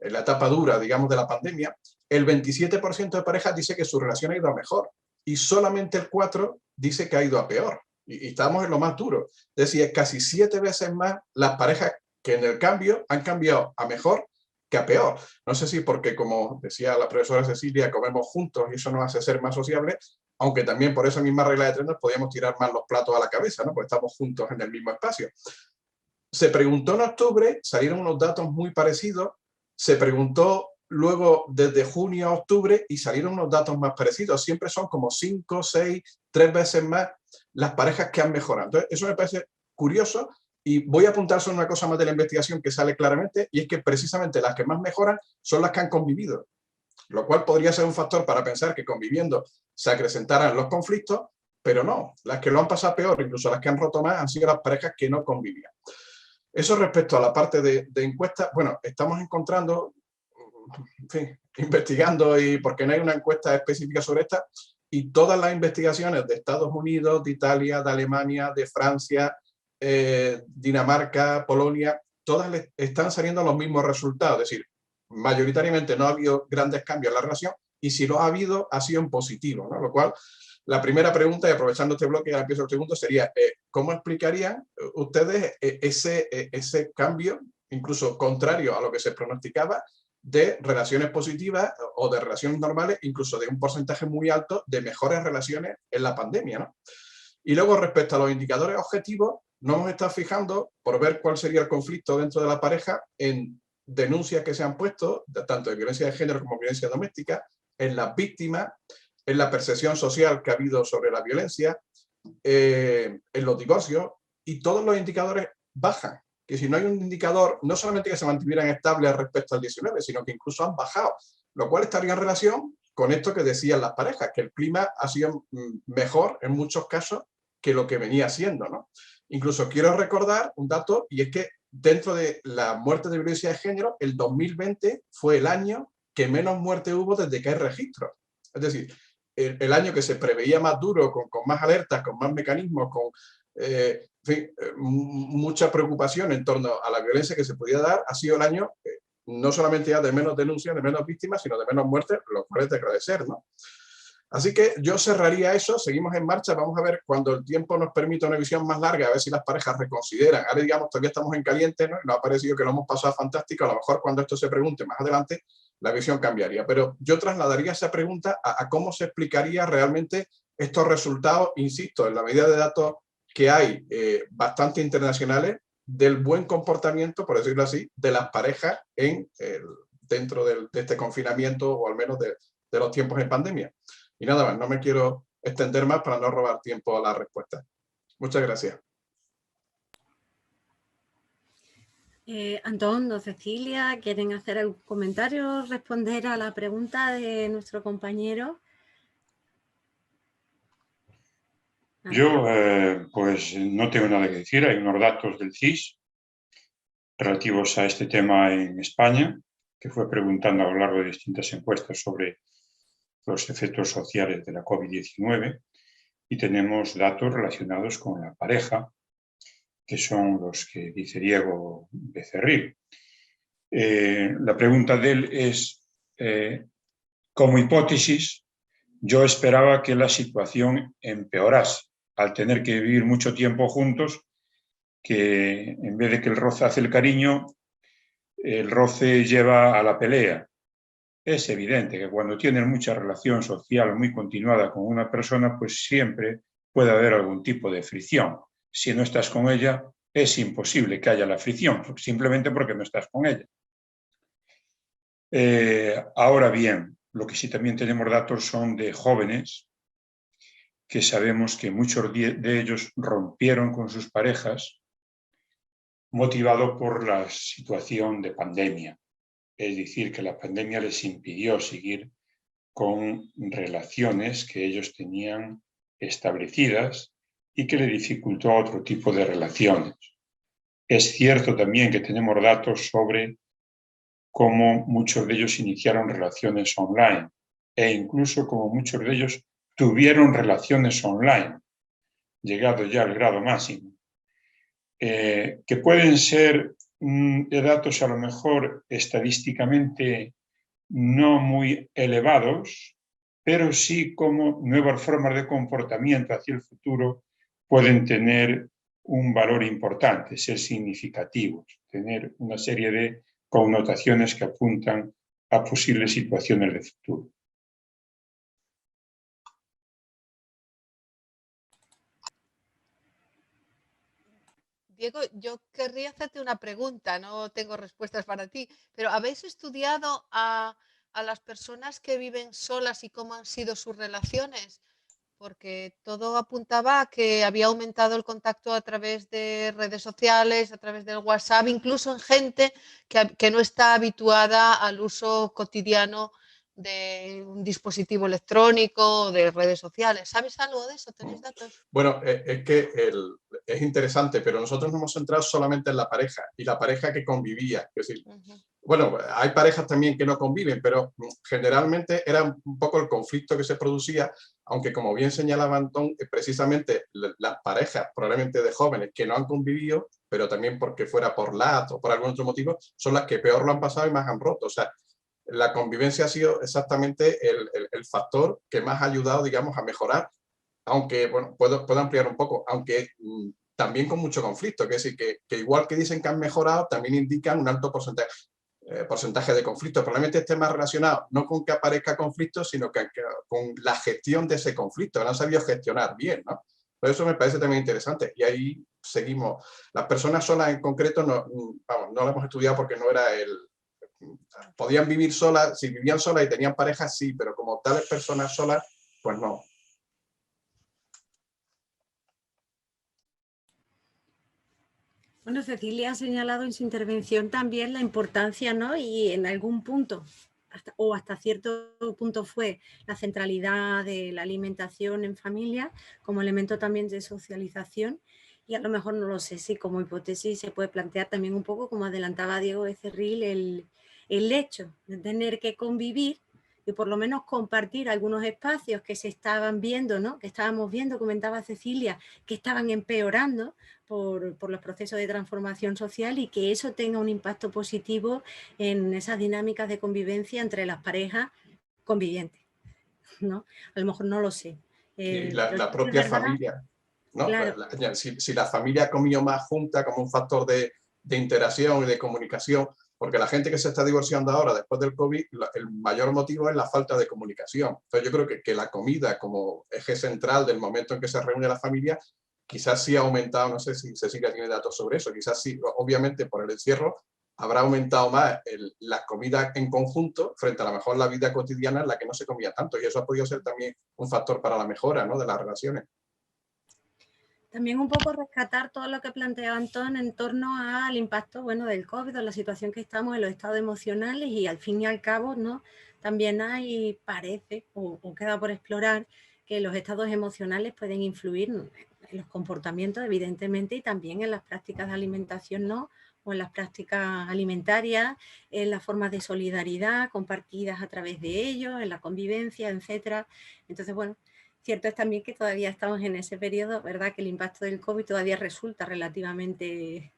la etapa dura, digamos, de la pandemia, el 27% de parejas dice que su relación ha ido a mejor y solamente el 4% dice que ha ido a peor. Y estamos en lo más duro. Es decir, es casi 7 veces más las parejas que en el cambio han cambiado a mejor que a peor. No sé si porque, como decía la profesora Cecilia, comemos juntos y eso nos hace ser más sociables, aunque también por esa misma regla de 3 nos podíamos tirar más los platos a la cabeza, ¿no? Porque estamos juntos en el mismo espacio. Se preguntó en octubre, salieron unos datos muy parecidos. Se preguntó luego desde junio a octubre y salieron unos datos más parecidos. Siempre son como 5, 6, 3 veces más las parejas que han mejorado. Entonces, eso me parece curioso, y voy a apuntar sobre una cosa más de la investigación que sale claramente, y es que precisamente las que más mejoran son las que han convivido, lo cual podría ser un factor para pensar que conviviendo se acrecentaran los conflictos, pero no. Las que lo han pasado peor, incluso las que han roto más, han sido las parejas que no convivían. Eso respecto a la parte de encuestas. Bueno, estamos encontrando, en fin, investigando, y porque no hay una encuesta específica sobre esta, y todas las investigaciones de Estados Unidos, de Italia, de Alemania, de Francia, Dinamarca, Polonia, todas están saliendo los mismos resultados. Es decir, mayoritariamente no ha habido grandes cambios en la relación, y si lo ha habido, ha sido en positivo, ¿no? Lo cual La primera pregunta, y aprovechando este bloque, ya empiezo el segundo, sería ¿cómo explicarían ustedes ese cambio, incluso contrario a lo que se pronosticaba, de relaciones positivas o de relaciones normales, incluso de un porcentaje muy alto de mejores relaciones en la pandemia, ¿no? Y luego, respecto a los indicadores objetivos, nos hemos estado fijando por ver cuál sería el conflicto dentro de la pareja en denuncias que se han puesto, tanto de violencia de género como violencia doméstica, en las víctimas, en la percepción social que ha habido sobre la violencia, en los divorcios, y todos los indicadores bajan. Que si no hay un indicador, no solamente que se mantuvieran estables respecto al 19, sino que incluso han bajado, lo cual estaría en relación con esto que decían las parejas, que el clima ha sido mejor en muchos casos que lo que venía siendo, ¿no? Incluso quiero recordar un dato, y es que dentro de la muerte de violencia de género, el 2020 fue el año que menos muerte hubo desde que hay registros. Es decir, el año que se preveía más duro, con más alertas, con más mecanismos, con en fin, mucha preocupación en torno a la violencia que se podía dar, ha sido el año no solamente ya de menos denuncias, de menos víctimas, sino de menos muertes, lo cual es de agradecer, ¿no? Así que yo cerraría eso, seguimos en marcha, vamos a ver cuando el tiempo nos permita una visión más larga, a ver si las parejas reconsideran. Ahora, digamos, todavía estamos en caliente, ¿no? Nos ha parecido que lo hemos pasado fantástico, a lo mejor cuando esto se pregunte más adelante, la visión cambiaría. Pero yo trasladaría esa pregunta a cómo se explicaría realmente estos resultados, insisto, en la medida de datos que hay bastante internacionales, del buen comportamiento, por decirlo así, de las parejas dentro de este confinamiento, o al menos de los tiempos en pandemia. Y nada más, no me quiero extender más para no robar tiempo a la respuesta. Muchas gracias. Antón o Cecilia, ¿quieren hacer algún comentario, responder a la pregunta de nuestro compañero? Yo, pues no tengo nada que decir. Hay unos datos del CIS relativos a este tema en España, que fue preguntando a lo largo de distintas encuestas sobre los efectos sociales de la COVID-19, y tenemos datos relacionados con la pareja, que son los que dice Diego Becerril. La pregunta de él es, como hipótesis, yo esperaba que la situación empeorase al tener que vivir mucho tiempo juntos, que en vez de que el roce hace el cariño, el roce lleva a la pelea. Es evidente que cuando tienes mucha relación social muy continuada con una persona, pues siempre puede haber algún tipo de fricción. Si no estás con ella, es imposible que haya la fricción, simplemente porque no estás con ella. Ahora bien, lo que sí también tenemos datos son de jóvenes, que sabemos que muchos de ellos rompieron con sus parejas motivado por la situación de pandemia. Es decir, que la pandemia les impidió seguir con relaciones que ellos tenían establecidas y que le dificultó otro tipo de relaciones. Es cierto también que tenemos datos sobre cómo muchos de ellos iniciaron relaciones online, e incluso cómo muchos de ellos tuvieron relaciones online, llegado ya al grado máximo, que pueden ser de datos a lo mejor estadísticamente no muy elevados, pero sí como nuevas formas de comportamiento hacia el futuro pueden tener un valor importante, ser significativos, tener una serie de connotaciones que apuntan a posibles situaciones de futuro. Diego, yo querría hacerte una pregunta, no tengo respuestas para ti, pero ¿habéis estudiado a las personas que viven solas y cómo han sido sus relaciones? Porque todo apuntaba a que había aumentado el contacto a través de redes sociales, a través del WhatsApp, incluso en gente que no está habituada al uso cotidiano de un dispositivo electrónico o de redes sociales. ¿Sabes algo de eso? ¿Tenéis datos? Bueno, es que es interesante, pero nosotros nos hemos centrado solamente en la pareja y la pareja que convivía. Es decir, bueno, hay parejas también que no conviven, pero generalmente era un poco el conflicto que se producía, aunque como bien señalaba Antón, precisamente las parejas, probablemente de jóvenes que no han convivido, pero también porque fuera por LAT o por algún otro motivo, son las que peor lo han pasado y más han roto. O sea, la convivencia ha sido exactamente el factor que más ha ayudado, digamos, a mejorar aunque, bueno, puedo ampliar un poco, aunque también con mucho conflicto, que es decir, que igual que dicen que han mejorado, también indican un alto porcentaje de conflicto. Probablemente esté más relacionado no con que aparezca conflicto, sino que con la gestión de ese conflicto, que no han sabido gestionar bien, ¿no? Por eso me parece también interesante. Y ahí seguimos. Las personas solas en concreto no las hemos estudiado porque no era podían vivir solas, si vivían solas y tenían pareja, sí, pero como tales personas solas, pues no. Bueno, Cecilia ha señalado en su intervención también la importancia, ¿no? Y en algún punto, hasta cierto punto fue la centralidad de la alimentación en familia como elemento también de socialización. Y a lo mejor no lo sé, si como hipótesis se puede plantear también un poco, como adelantaba Diego Becerril, el hecho de tener que convivir y por lo menos compartir algunos espacios que se estaban viendo, ¿no? Que estábamos viendo, comentaba Cecilia, que estaban empeorando por los procesos de transformación social, y que eso tenga un impacto positivo en esas dinámicas de convivencia entre las parejas convivientes, ¿no? A lo mejor no lo sé. Y la propia familia, ¿no? Claro. Si la familia ha comido más junta como un factor de interacción y de comunicación, porque la gente que se está divorciando ahora después del COVID, el mayor motivo es la falta de comunicación. Entonces yo creo que la comida como eje central del momento en que se reúne la familia, quizás sí ha aumentado, no sé si Cecilia tiene datos sobre eso, quizás sí, obviamente por el encierro habrá aumentado más la comida en conjunto frente a lo mejor la vida cotidiana en la que no se comía tanto, y eso ha podido ser también un factor para la mejora, ¿no?, de las relaciones. También un poco rescatar todo lo que planteaba Antón en torno al impacto, bueno, del COVID, la situación que estamos, en los estados emocionales, y al fin y al cabo, ¿no? También parece, o queda por explorar, que los estados emocionales pueden influir en los comportamientos, evidentemente, y también en las prácticas de alimentación, ¿no? O en las prácticas alimentarias, en las formas de solidaridad compartidas a través de ellos, en la convivencia, etcétera. Entonces, bueno, cierto es también que todavía estamos en ese periodo, ¿verdad? Que el impacto del COVID todavía resulta relativamente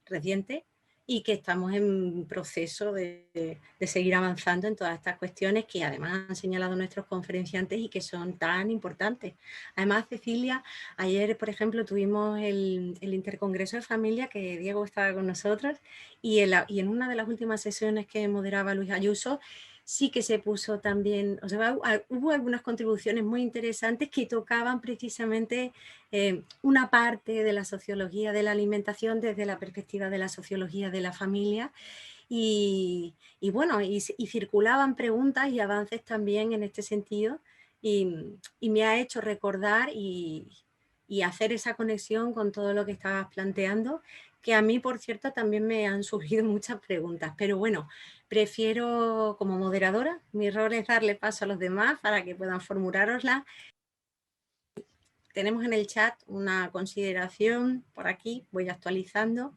reciente y que estamos en proceso de seguir avanzando en todas estas cuestiones que además han señalado nuestros conferenciantes y que son tan importantes. Además, Cecilia, ayer, por ejemplo, tuvimos el Intercongreso de Familia, que Diego estaba con nosotros, y en una de las últimas sesiones que moderaba Luis Ayuso, sí que se puso también, o sea, hubo algunas contribuciones muy interesantes que tocaban precisamente una parte de la sociología de la alimentación desde la perspectiva de la sociología de la familia, y bueno, y circulaban preguntas y avances también en este sentido, y me ha hecho recordar y hacer esa conexión con todo lo que estabas planteando, que a mí, por cierto, también me han surgido muchas preguntas, pero bueno, prefiero, como moderadora, mi rol es darle paso a los demás para que puedan formulároslas. Tenemos en el chat una consideración por aquí, voy actualizando.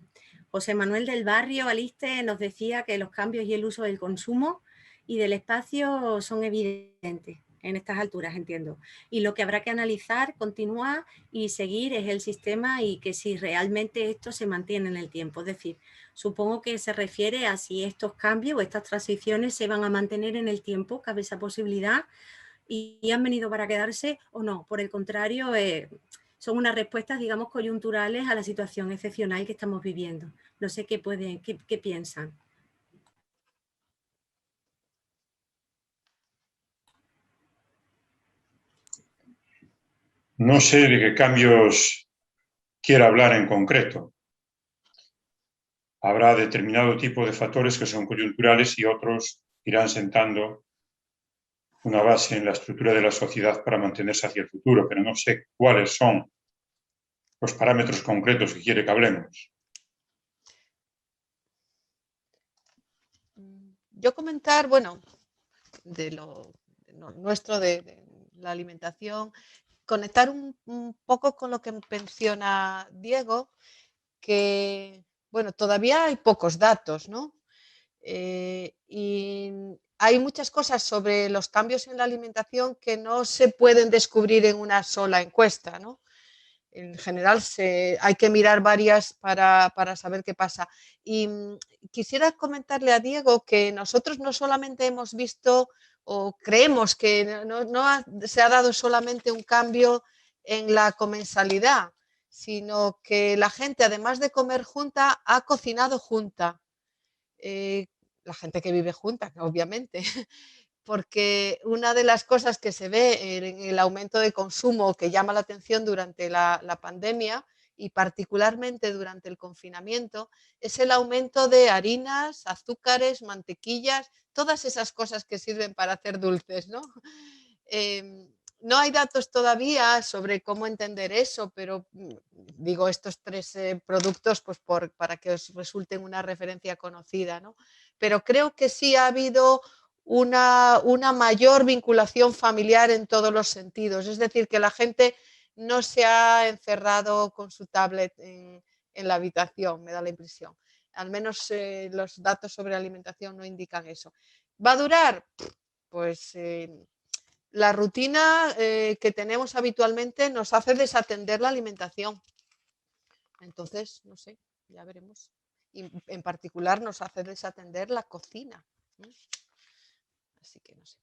José Manuel del Barrio Aliste nos decía que los cambios y el uso del consumo y del espacio son evidentes en estas alturas, entiendo. Y lo que habrá que analizar, continuar y seguir es el sistema, y que si realmente esto se mantiene en el tiempo. Es decir, supongo que se refiere a si estos cambios o estas transiciones se van a mantener en el tiempo, cabe esa posibilidad, y han venido para quedarse o no. Por el contrario, son unas respuestas, digamos, coyunturales a la situación excepcional que estamos viviendo. No sé qué piensan. No sé de qué cambios quiero hablar en concreto. Habrá determinado tipo de factores que son coyunturales y otros irán sentando una base en la estructura de la sociedad para mantenerse hacia el futuro, pero no sé cuáles son los parámetros concretos que quiere que hablemos. Yo comentar, bueno, de nuestro, de la alimentación, conectar un poco con lo que menciona Diego, que, bueno, todavía hay pocos datos, ¿no? Y hay muchas cosas sobre los cambios en la alimentación que no se pueden descubrir en una sola encuesta, ¿no? En general hay que mirar varias para saber qué pasa. Y quisiera comentarle a Diego que nosotros no solamente hemos visto o creemos que no se ha dado solamente un cambio en la comensalidad, sino que la gente, además de comer junta, ha cocinado junta. La gente que vive junta, obviamente, porque una de las cosas que se ve en el aumento de consumo que llama la atención durante la pandemia y particularmente durante el confinamiento es el aumento de harinas, azúcares, mantequillas, todas esas cosas que sirven para hacer dulces, ¿no? No hay datos todavía sobre cómo entender eso, pero digo estos tres productos pues para que os resulten una referencia conocida, ¿no? Pero creo que sí ha habido una mayor vinculación familiar en todos los sentidos. Es decir, que la gente no se ha encerrado con su tablet en la habitación, me da la impresión. Al menos los datos sobre alimentación no indican eso. ¿Va a durar? Pues la rutina que tenemos habitualmente nos hace desatender la alimentación. Entonces, no sé, ya veremos. Y en particular nos hace desatender la cocina. Así que no sé.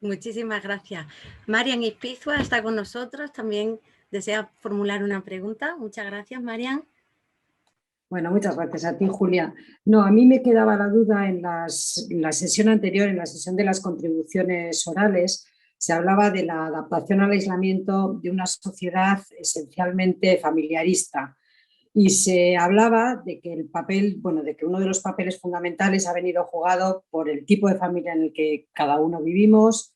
Muchísimas gracias. Marian Ispizua está con nosotros, también desea formular una pregunta. Muchas gracias, Marian. Bueno, muchas gracias a ti, Julia. No, a mí me quedaba la duda en la sesión anterior, en la sesión de las contribuciones orales, se hablaba de la adaptación al aislamiento de una sociedad esencialmente familiarista y se hablaba de que el papel, bueno, de que uno de los papeles fundamentales ha venido jugado por el tipo de familia en el que cada uno vivimos,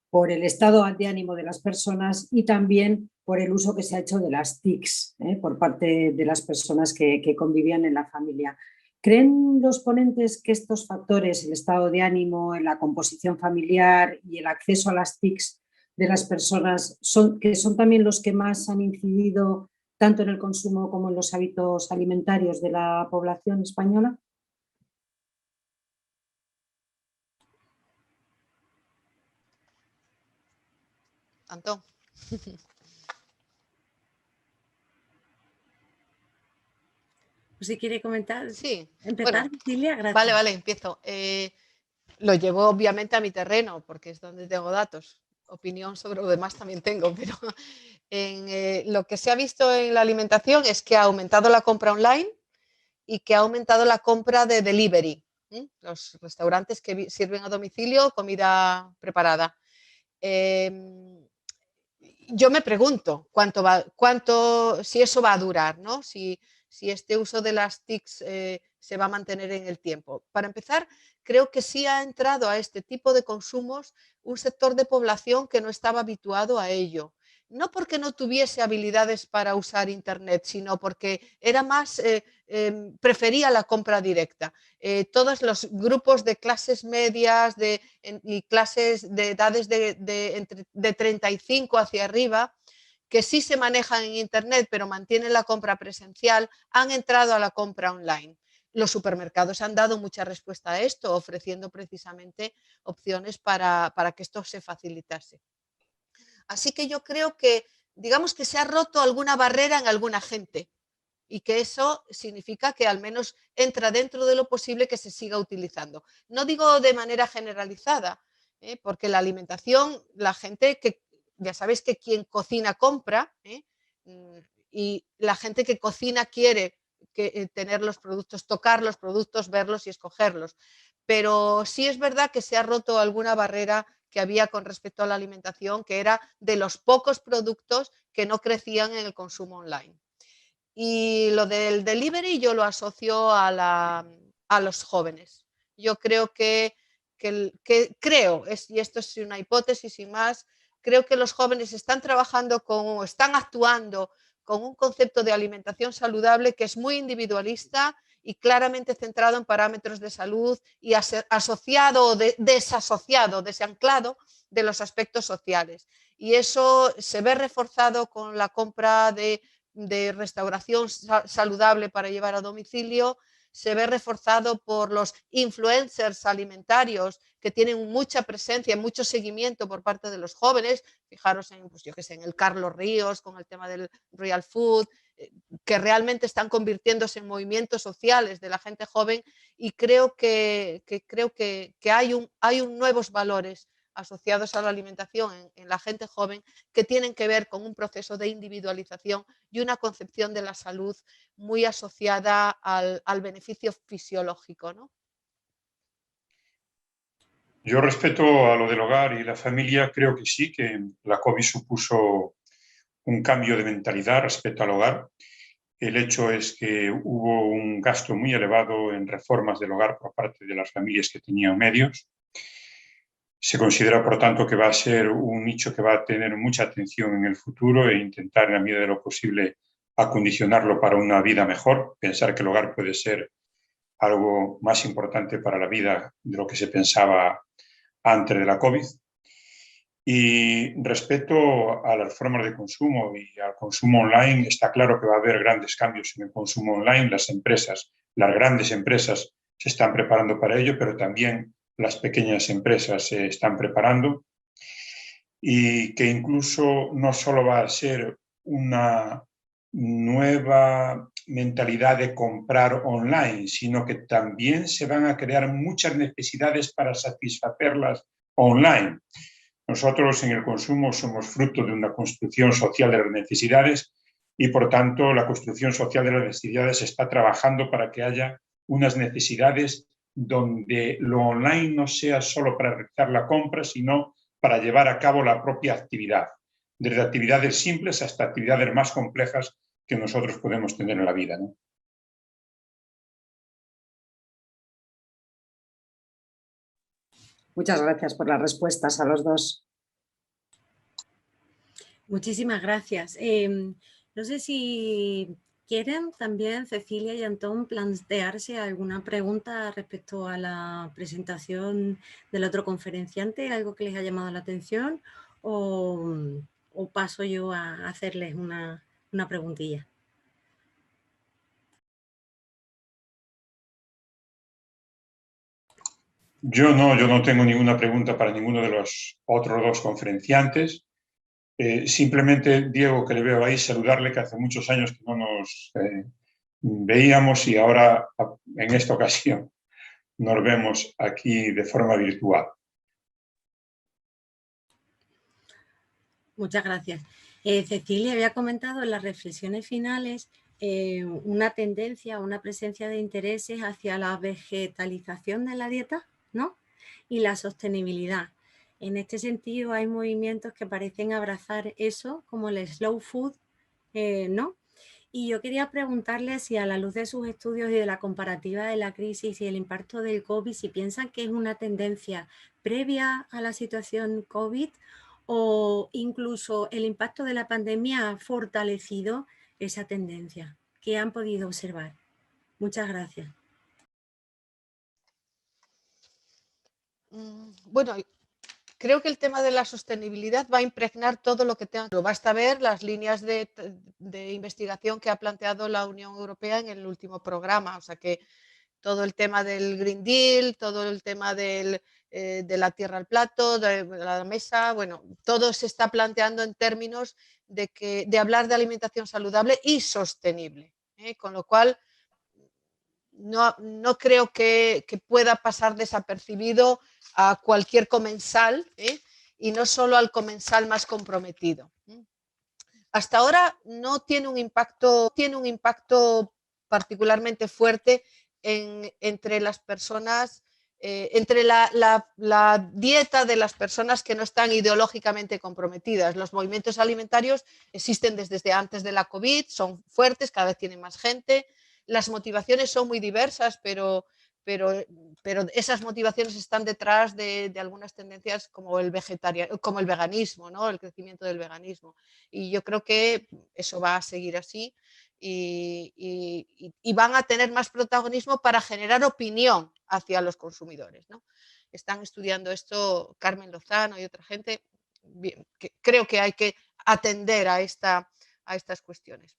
por el estado de ánimo de las personas y también por el uso que se ha hecho de las TICs por parte de las personas que convivían en la familia. ¿Creen los ponentes que estos factores, el estado de ánimo, la composición familiar y el acceso a las TICs de las personas, son también los que más han incidido tanto en el consumo como en los hábitos alimentarios de la población española? Antón. Si quiere comentar. Sí. Empezar, Bueno, Cilia, gracias. vale, empiezo. Lo llevo obviamente a mi terreno porque es donde tengo datos. Opinión sobre lo demás también tengo, pero lo que se ha visto en la alimentación es que ha aumentado la compra online y que ha aumentado la compra de delivery, los restaurantes que sirven a domicilio comida preparada. Yo me pregunto si eso va a durar, ¿no? Si este uso de las TICs se va a mantener en el tiempo. Para empezar, creo que sí ha entrado a este tipo de consumos un sector de población que no estaba habituado a ello. No porque no tuviese habilidades para usar Internet, sino porque era más, prefería la compra directa. Todos los grupos de clases medias y clases de edades de 35 hacia arriba, que sí se manejan en Internet, pero mantienen la compra presencial, han entrado a la compra online. Los supermercados han dado mucha respuesta a esto, ofreciendo precisamente opciones para que esto se facilitase. Así que yo creo que, digamos que se ha roto alguna barrera en alguna gente y que eso significa que al menos entra dentro de lo posible que se siga utilizando. No digo de manera generalizada, porque la alimentación, la gente que, ya sabéis que quien cocina compra, y la gente que cocina quiere tener los productos, tocar los productos, verlos y escogerlos. Pero sí es verdad que se ha roto alguna barrera que había con respecto a la alimentación, que era de los pocos productos que no crecían en el consumo online. Y lo del delivery yo lo asocio a los jóvenes. Yo creo y esto es una hipótesis sin más, creo que los jóvenes están están actuando con un concepto de alimentación saludable que es muy individualista y claramente centrado en parámetros de salud y asociado o desasociado, desanclado de los aspectos sociales. Y eso se ve reforzado con la compra de restauración saludable para llevar a domicilio, se ve reforzado por los influencers alimentarios que tienen mucha presencia, mucho seguimiento por parte de los jóvenes. Fijaros en, pues yo qué sé, en el Carlos Ríos con el tema del real food, que realmente están convirtiéndose en movimientos sociales de la gente joven y creo que hay nuevos valores asociados a la alimentación en la gente joven, que tienen que ver con un proceso de individualización y una concepción de la salud muy asociada al beneficio fisiológico, ¿no? Yo respecto a lo del hogar y la familia, creo que sí, que la COVID supuso un cambio de mentalidad respecto al hogar. El hecho es que hubo un gasto muy elevado en reformas del hogar por parte de las familias que tenían medios. Se considera, por tanto, que va a ser un nicho que va a tener mucha atención en el futuro e intentar, en la medida de lo posible, acondicionarlo para una vida mejor. Pensar que el hogar puede ser algo más importante para la vida de lo que se pensaba antes de la COVID. Y respecto a las formas de consumo y al consumo online, está claro que va a haber grandes cambios en el consumo online. Las empresas, las grandes empresas, se están preparando para ello, pero también las pequeñas empresas se están preparando. Y que incluso no solo va a ser una nueva mentalidad de comprar online, sino que también se van a crear muchas necesidades para satisfacerlas online. Nosotros en el consumo somos fruto de una construcción social de las necesidades y, por tanto, la construcción social de las necesidades está trabajando para que haya unas necesidades donde lo online no sea solo para realizar la compra, sino para llevar a cabo la propia actividad, desde actividades simples hasta actividades más complejas que nosotros podemos tener en la vida, ¿no? Muchas gracias por las respuestas a los dos. Muchísimas gracias. No sé si quieren también Cecilia y Antón plantearse alguna pregunta respecto a la presentación del otro conferenciante, algo que les ha llamado la atención, o paso yo a hacerles una preguntilla. Yo no tengo ninguna pregunta para ninguno de los otros dos conferenciantes. Simplemente, Diego, que le veo ahí, saludarle, que hace muchos años que no nos veíamos y ahora, en esta ocasión, nos vemos aquí de forma virtual. Muchas gracias. Cecilia había comentado en las reflexiones finales una tendencia, una presencia de intereses hacia la vegetalización de la dieta, ¿no? Y la sostenibilidad. En este sentido, hay movimientos que parecen abrazar eso, como el slow food, ¿no? Y yo quería preguntarle si, a la luz de sus estudios y de la comparativa de la crisis y el impacto del COVID, si piensan que es una tendencia previa a la situación COVID o incluso el impacto de la pandemia ha fortalecido esa tendencia. ¿Qué han podido observar? Muchas gracias. Bueno, creo que el tema de la sostenibilidad va a impregnar todo lo que tenga. Basta ver las líneas de investigación que ha planteado la Unión Europea en el último programa. O sea que todo el tema del Green Deal, todo el tema de la tierra al plato, de la mesa, bueno, todo se está planteando en términos de hablar de alimentación saludable y sostenible. Con lo cual, no creo que pueda pasar desapercibido a cualquier comensal, y no solo al comensal más comprometido. Hasta ahora no tiene un impacto particularmente fuerte entre las personas, entre la dieta de las personas que no están ideológicamente comprometidas. Los movimientos alimentarios existen desde antes de la COVID, son fuertes, cada vez tienen más gente. Las motivaciones son muy diversas, pero esas motivaciones están detrás de algunas tendencias como el veganismo, ¿no? El crecimiento del veganismo. Y yo creo que eso va a seguir así y van a tener más protagonismo para generar opinión hacia los consumidores, ¿no? Están estudiando esto Carmen Lozano y otra gente. Bien, creo que hay que atender a estas cuestiones.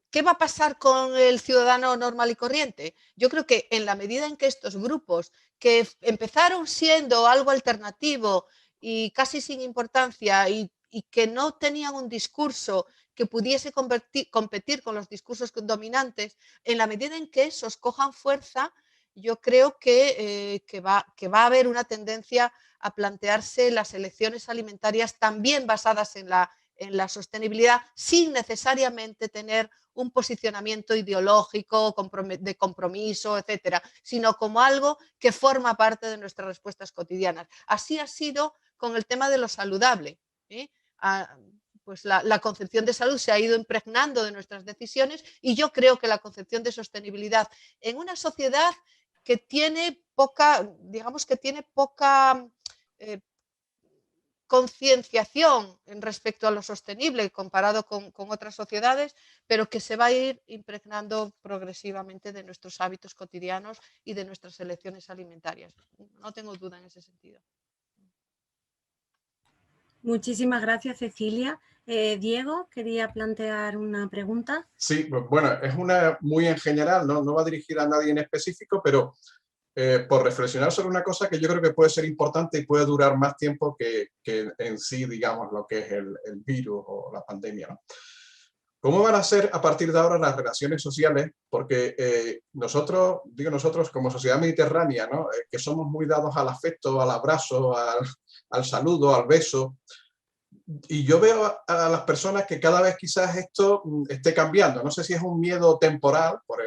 ¿Qué va a pasar con el ciudadano normal y corriente? Yo creo que en la medida en que estos grupos, que empezaron siendo algo alternativo y casi sin importancia y que no tenían un discurso que pudiese competir con los discursos dominantes, en la medida en que esos cojan fuerza, yo creo que va a haber una tendencia a plantearse las elecciones alimentarias también basadas en la sostenibilidad, sin necesariamente tener un posicionamiento ideológico, de compromiso, etcétera, sino como algo que forma parte de nuestras respuestas cotidianas. Así ha sido con el tema de lo saludable. Pues la concepción de salud se ha ido impregnando de nuestras decisiones, y yo creo que la concepción de sostenibilidad en una sociedad que tiene poca, digamos que tiene poca concienciación en respecto a lo sostenible comparado con otras sociedades, pero que se va a ir impregnando progresivamente de nuestros hábitos cotidianos y de nuestras elecciones alimentarias. No tengo duda en ese sentido. Muchísimas gracias, Cecilia. Diego, quería plantear una pregunta. Sí, bueno, es una muy en general, no va a dirigir a nadie en específico, pero por reflexionar sobre una cosa que yo creo que puede ser importante y puede durar más tiempo que en sí, digamos, lo que es el virus o la pandemia, ¿no? ¿Cómo van a ser a partir de ahora las relaciones sociales? Porque nosotros como sociedad mediterránea, ¿no? Que somos muy dados al afecto, al abrazo, al saludo, al beso. Y yo veo a las personas que cada vez quizás esto esté cambiando. No sé si es un miedo temporal por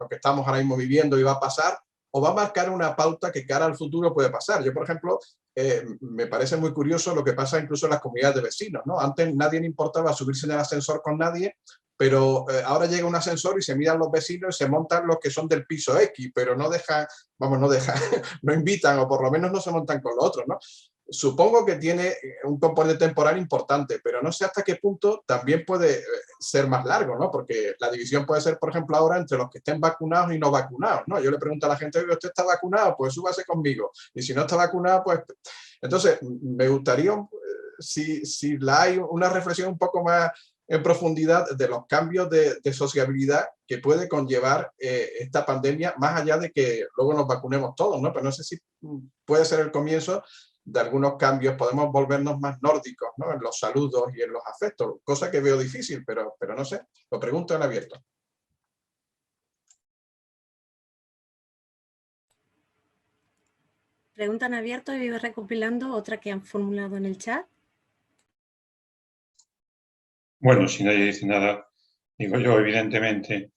lo que estamos ahora mismo viviendo y va a pasar, o va a marcar una pauta que cara al futuro puede pasar. Yo, por ejemplo, me parece muy curioso lo que pasa incluso en las comunidades de vecinos, ¿no? Antes nadie le importaba subirse en el ascensor con nadie, pero ahora llega un ascensor y se miran los vecinos y se montan los que son del piso X, pero no dejan, no invitan, o por lo menos no se montan con los otros, ¿no? Supongo que tiene un componente temporal importante, pero no sé hasta qué punto también puede ser más largo, ¿no? Porque la división puede ser, por ejemplo, ahora entre los que estén vacunados y no vacunados, ¿no? Yo le pregunto a la gente, ¿usted está vacunado? Pues súbase conmigo. Y si no está vacunado, pues... Entonces, me gustaría, si hay una reflexión un poco más en profundidad de los cambios de sociabilidad que puede conllevar esta pandemia, más allá de que luego nos vacunemos todos, ¿no? Pero no sé si puede ser el comienzo de algunos cambios, podemos volvernos más nórdicos, ¿no? En los saludos y en los afectos, cosa que veo difícil, pero no sé, lo pregunto en abierto. Pregunta en abierto y voy recopilando otra que han formulado en el chat. Bueno, si nadie dice nada, digo yo evidentemente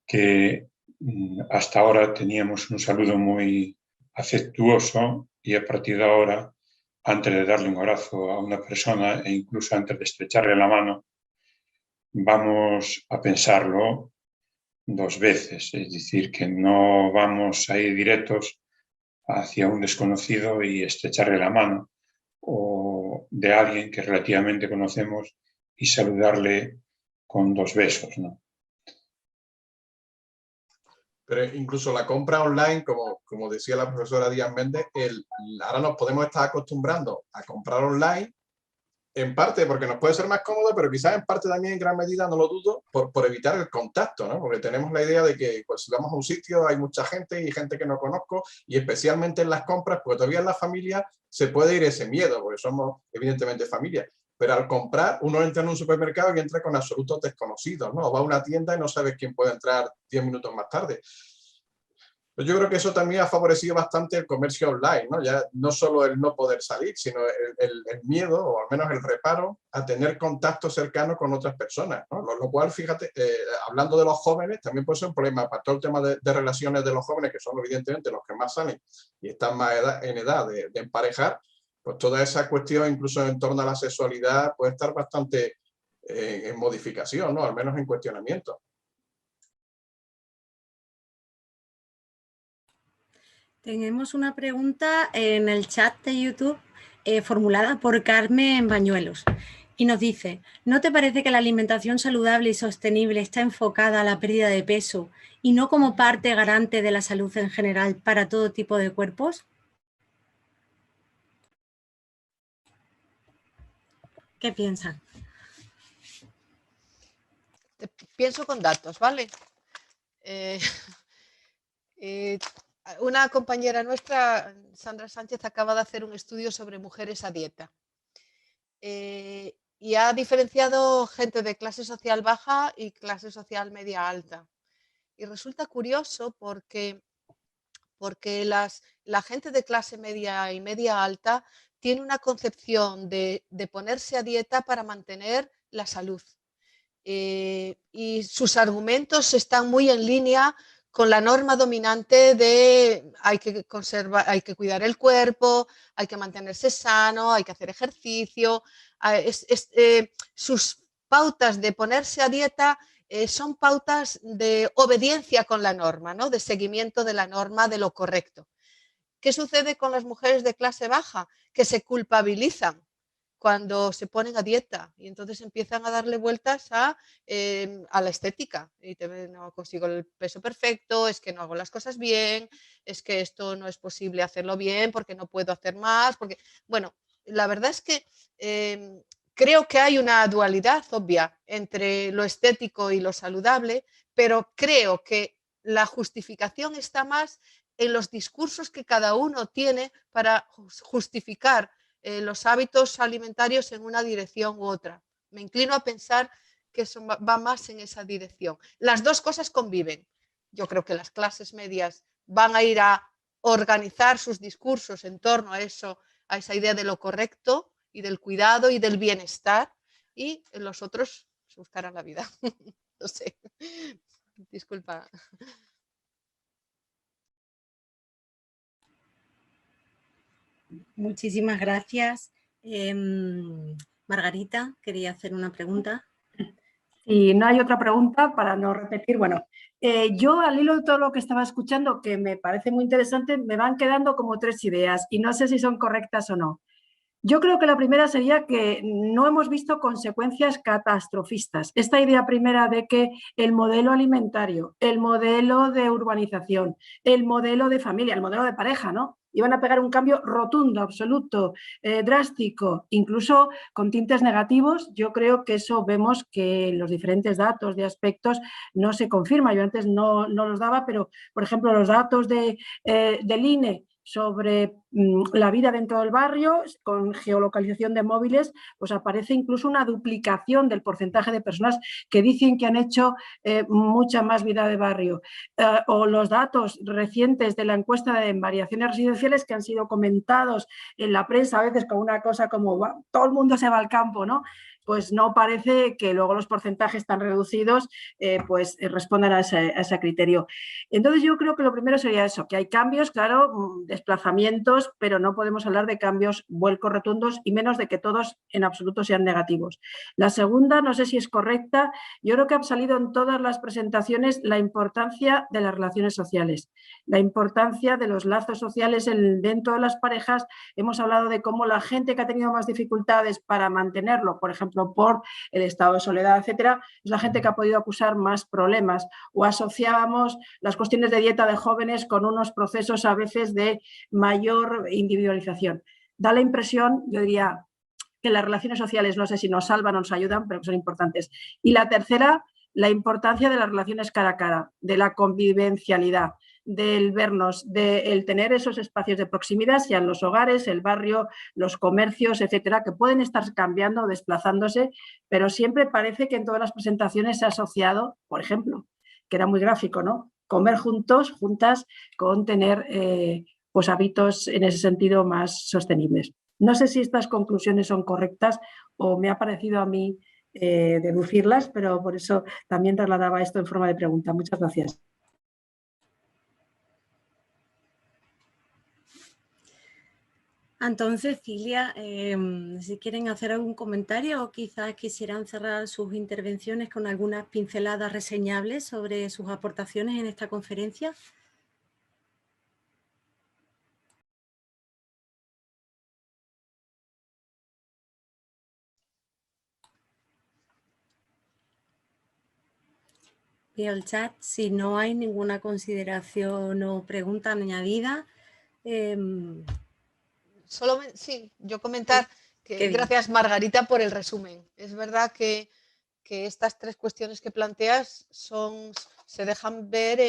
que hasta ahora teníamos un saludo muy afectuoso, y a partir de ahora, antes de darle un abrazo a una persona e incluso antes de estrecharle la mano, vamos a pensarlo dos veces, es decir, que no vamos a ir directos hacia un desconocido y estrecharle la mano, o de alguien que relativamente conocemos y saludarle con dos besos, ¿no? Pero incluso la compra online, como decía la profesora Díaz Méndez, ahora nos podemos estar acostumbrando a comprar online, en parte porque nos puede ser más cómodo, pero quizás en parte también en gran medida, no lo dudo, por evitar el contacto, ¿no? Porque tenemos la idea de que pues, si vamos a un sitio hay mucha gente y gente que no conozco, y especialmente en las compras, porque todavía en la familia se puede ir ese miedo, porque somos evidentemente familia. Pero al comprar, uno entra en un supermercado y entra con absolutos desconocidos, ¿no? O va a una tienda y no sabes quién puede entrar 10 minutos más tarde. Pues yo creo que eso también ha favorecido bastante el comercio online, ¿no? Ya no solo el no poder salir, sino el miedo, o al menos el reparo, a tener contacto cercano con otras personas, ¿no? Lo cual, fíjate, hablando de los jóvenes, también puede ser un problema para todo el tema de relaciones de los jóvenes, que son evidentemente los que más salen y están más en edad de emparejar, pues toda esa cuestión, incluso en torno a la sexualidad, puede estar bastante en modificación, ¿no? Al menos en cuestionamiento. Tenemos una pregunta en el chat de YouTube formulada por Carmen Bañuelos y nos dice, ¿no te parece que la alimentación saludable y sostenible está enfocada a la pérdida de peso y no como parte garante de la salud en general para todo tipo de cuerpos? ¿Qué piensan? Pienso con datos, ¿vale? Una compañera nuestra, Sandra Sánchez, acaba de hacer un estudio sobre mujeres a dieta y ha diferenciado gente de clase social baja y clase social media alta. Y resulta curioso porque porque la gente de clase media y media alta tiene una concepción de ponerse a dieta para mantener la salud. Y sus argumentos están muy en línea con la norma dominante de hay que cuidar el cuerpo, hay que mantenerse sano, hay que hacer ejercicio. Sus pautas de ponerse a dieta son pautas de obediencia con la norma, ¿no? De seguimiento de la norma, de lo correcto. ¿Qué sucede con las mujeres de clase baja? Que se culpabilizan cuando se ponen a dieta y entonces empiezan a darle vueltas a la estética. Y no consigo el peso perfecto, es que no hago las cosas bien, es que esto no es posible hacerlo bien porque no puedo hacer más. Porque, bueno, la verdad es que creo que hay una dualidad obvia entre lo estético y lo saludable, pero creo que la justificación está más en los discursos que cada uno tiene para justificar los hábitos alimentarios en una dirección u otra. Me inclino a pensar que eso va más en esa dirección. Las dos cosas conviven. Yo creo que las clases medias van a ir a organizar sus discursos en torno a eso, a esa idea de lo correcto y del cuidado y del bienestar, y los otros se buscarán la vida. No sé. Disculpa. Muchísimas gracias. Margarita, quería hacer una pregunta. Si no hay otra pregunta, para no repetir, bueno, yo al hilo de todo lo que estaba escuchando, que me parece muy interesante, me van quedando como 3 ideas y no sé si son correctas o no. Yo creo que la primera sería que no hemos visto consecuencias catastrofistas. Esta idea primera de que el modelo alimentario, el modelo de urbanización, el modelo de familia, el modelo de pareja, ¿no? Iban a pegar un cambio rotundo, absoluto, drástico, incluso con tintes negativos. Yo creo que eso vemos que los diferentes datos de aspectos no se confirma. Yo antes no los daba, pero, por ejemplo, los datos del INE sobre la vida dentro del barrio, con geolocalización de móviles, pues aparece incluso una duplicación del porcentaje de personas que dicen que han hecho mucha más vida de barrio. O los datos recientes de la encuesta de variaciones residenciales que han sido comentados en la prensa a veces con una cosa como todo el mundo se va al campo, ¿no? Pues no parece que luego los porcentajes tan reducidos pues respondan a ese criterio. Entonces yo creo que lo primero sería eso, que hay cambios, claro, desplazamientos, pero no podemos hablar de cambios vuelcos rotundos y menos de que todos en absoluto sean negativos. La segunda, no sé si es correcta, yo creo que ha salido en todas las presentaciones la importancia de las relaciones sociales, la importancia de los lazos sociales dentro de las parejas. Hemos hablado de cómo la gente que ha tenido más dificultades para mantenerlo, por ejemplo, por el estado de soledad, etcétera, es la gente que ha podido acusar más problemas, o asociábamos las cuestiones de dieta de jóvenes con unos procesos a veces de mayor individualización. Da la impresión, yo diría, que las relaciones sociales no sé si nos salvan o nos ayudan, pero que son importantes. Y la tercera, la importancia de las relaciones cara a cara, de la convivencialidad, del vernos, del tener esos espacios de proximidad, sean los hogares, el barrio, los comercios, etcétera, que pueden estar cambiando, desplazándose, pero siempre parece que en todas las presentaciones se ha asociado, por ejemplo, que era muy gráfico, ¿no? Comer juntos, juntas, con tener pues hábitos en ese sentido más sostenibles. No sé si estas conclusiones son correctas o me ha parecido a mí deducirlas, pero por eso también trasladaba esto en forma de pregunta. Muchas gracias. Entonces, Cilia, si quieren hacer algún comentario o quizás quisieran cerrar sus intervenciones con algunas pinceladas reseñables sobre sus aportaciones en esta conferencia. Veo el chat, si no hay ninguna consideración o pregunta añadida. Sí, yo comentar que gracias Margarita por el resumen. Es verdad que estas 3 cuestiones que planteas se dejan ver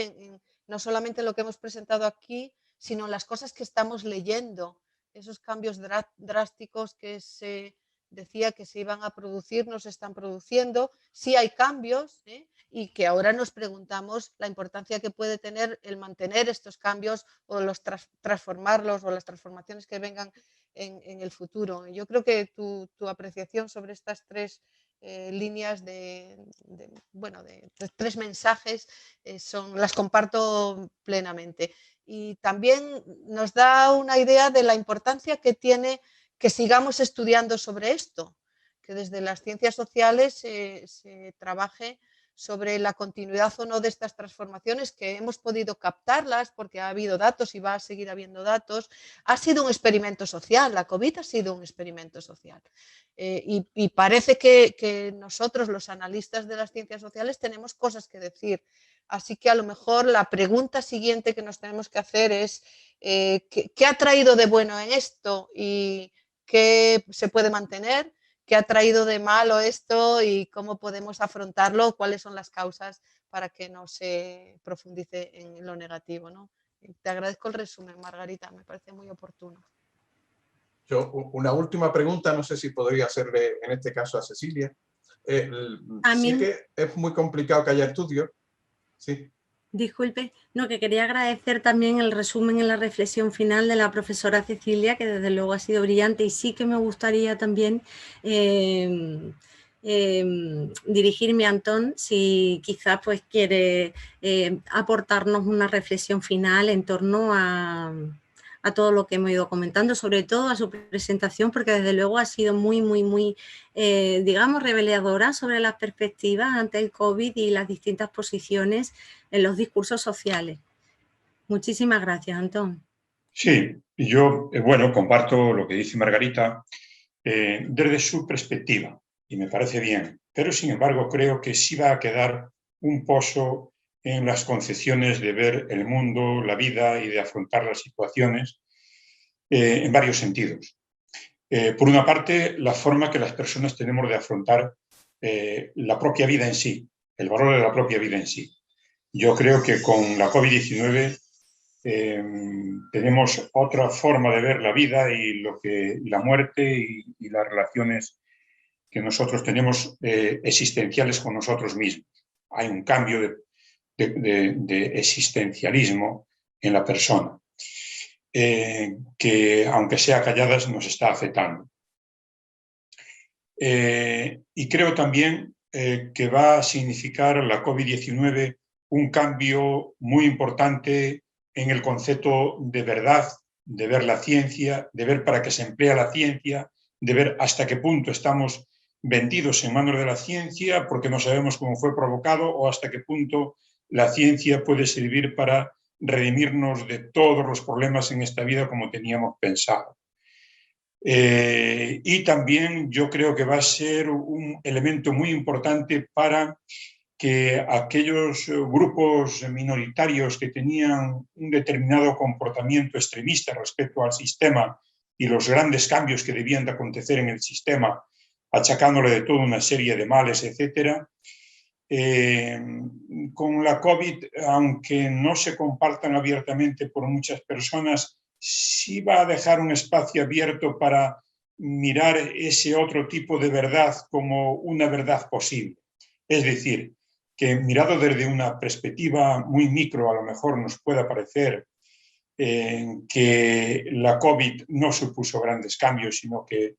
no solamente en lo que hemos presentado aquí, sino en las cosas que estamos leyendo, esos cambios drásticos que se decía que se iban a producir, no se están produciendo, sí hay cambios, y que ahora nos preguntamos la importancia que puede tener el mantener estos cambios o los transformarlos o las transformaciones que vengan en el futuro. Yo creo que tu apreciación sobre estas tres líneas tres mensajes las comparto plenamente. Y también nos da una idea de la importancia que tiene que sigamos estudiando sobre esto, que desde las ciencias sociales se trabaje sobre la continuidad o no de estas transformaciones, que hemos podido captarlas porque ha habido datos y va a seguir habiendo datos. Ha sido un experimento social, la COVID ha sido un experimento social. Y parece que nosotros, los analistas de las ciencias sociales, tenemos cosas que decir. Así que a lo mejor la pregunta siguiente que nos tenemos que hacer es ¿qué ha traído de bueno en esto y qué se puede mantener? ¿Qué ha traído de malo esto y cómo podemos afrontarlo? ¿Cuáles son las causas para que no se profundice en lo negativo, ¿no? Te agradezco el resumen, Margarita, me parece muy oportuno. Yo, una última pregunta, no sé si podría hacerle en este caso a Cecilia. Sé que es muy complicado que haya estudios. Sí. Disculpe, no, que quería agradecer también el resumen en la reflexión final de la profesora Cecilia, que desde luego ha sido brillante, y sí que me gustaría también dirigirme a Antón, si quizás pues quiere aportarnos una reflexión final en torno a todo lo que hemos ido comentando, sobre todo a su presentación, porque desde luego ha sido muy, digamos, reveladora sobre las perspectivas ante el COVID y las distintas posiciones en los discursos sociales. Muchísimas gracias, Antón. Sí, yo, comparto lo que dice Margarita desde su perspectiva, y me parece bien, pero sin embargo creo que sí va a quedar un pozo en las concepciones de ver el mundo, la vida y de afrontar las situaciones en varios sentidos. Por una parte, la forma que las personas tenemos de afrontar la propia vida en sí, el valor de la propia vida en sí. Yo creo que con la COVID-19 tenemos otra forma de ver la vida y la muerte y las relaciones que nosotros tenemos existenciales con nosotros mismos. Hay un cambio de existencialismo en la persona que, aunque sea calladas, nos está afectando. Y creo también que va a significar la COVID-19 un cambio muy importante en el concepto de verdad, de ver la ciencia, de ver para qué se emplea la ciencia, de ver hasta qué punto estamos vendidos en manos de la ciencia porque no sabemos cómo fue provocado, o hasta qué punto la ciencia puede servir para redimirnos de todos los problemas en esta vida como teníamos pensado. Y también yo creo que va a ser un elemento muy importante para que aquellos grupos minoritarios que tenían un determinado comportamiento extremista respecto al sistema y los grandes cambios que debían de acontecer en el sistema, achacándole de toda una serie de males, etcétera, con la COVID, aunque no se compartan abiertamente por muchas personas, sí va a dejar un espacio abierto para mirar ese otro tipo de verdad como una verdad posible. Es decir, que mirado desde una perspectiva muy micro, a lo mejor nos pueda parecer que la COVID no supuso grandes cambios, sino que,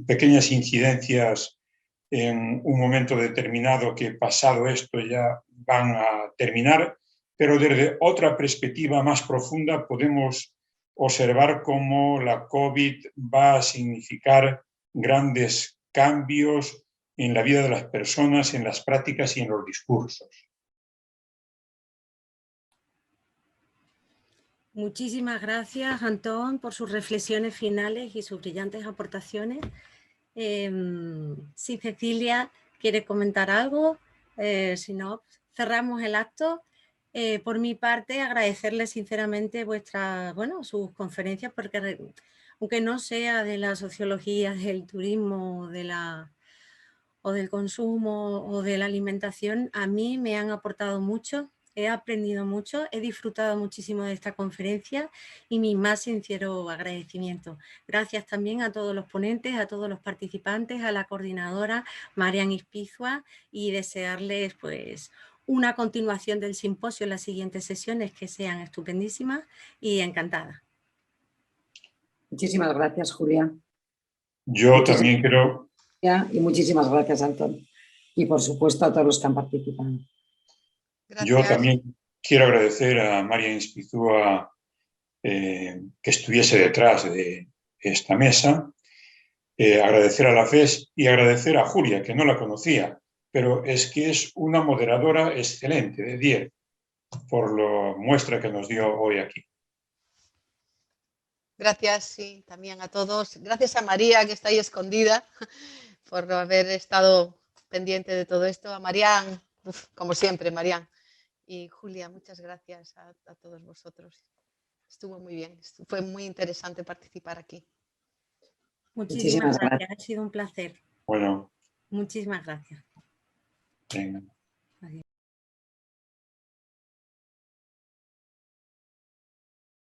pequeñas incidencias en un momento determinado, que pasado esto ya van a terminar, pero desde otra perspectiva más profunda podemos observar cómo la COVID va a significar grandes cambios en la vida de las personas, en las prácticas y en los discursos. Muchísimas gracias, Antón, por sus reflexiones finales y sus brillantes aportaciones. Si Cecilia quiere comentar algo, si no, cerramos el acto. Por mi parte, agradecerles sinceramente sus conferencias, porque aunque no sea de la sociología del turismo o del consumo o de la alimentación, a mí me han aportado mucho he aprendido mucho, he disfrutado muchísimo de esta conferencia y mi más sincero agradecimiento. Gracias también a todos los ponentes, a todos los participantes, a la coordinadora Marian Ispizua, y desearles pues una continuación del simposio en las siguientes sesiones que sean estupendísimas y encantada. Muchísimas gracias, Julia. Yo también quiero... Y muchísimas gracias, Antón. Y por supuesto a todos los que han participado. Gracias. Yo también quiero agradecer a Marian Ispizua que estuviese detrás de esta mesa, agradecer a la FES y agradecer a Julia, que no la conocía, pero es que es una moderadora excelente, de 10, por la muestra que nos dio hoy aquí. Gracias, sí, también a todos. Gracias a María, que está ahí escondida, por haber estado pendiente de todo esto. A Marian, como siempre, Marian. Y Julia, muchas gracias a todos vosotros. Estuvo muy bien, fue muy interesante participar aquí. Muchísimas gracias, ha sido un placer. Bueno. Muchísimas gracias. Venga.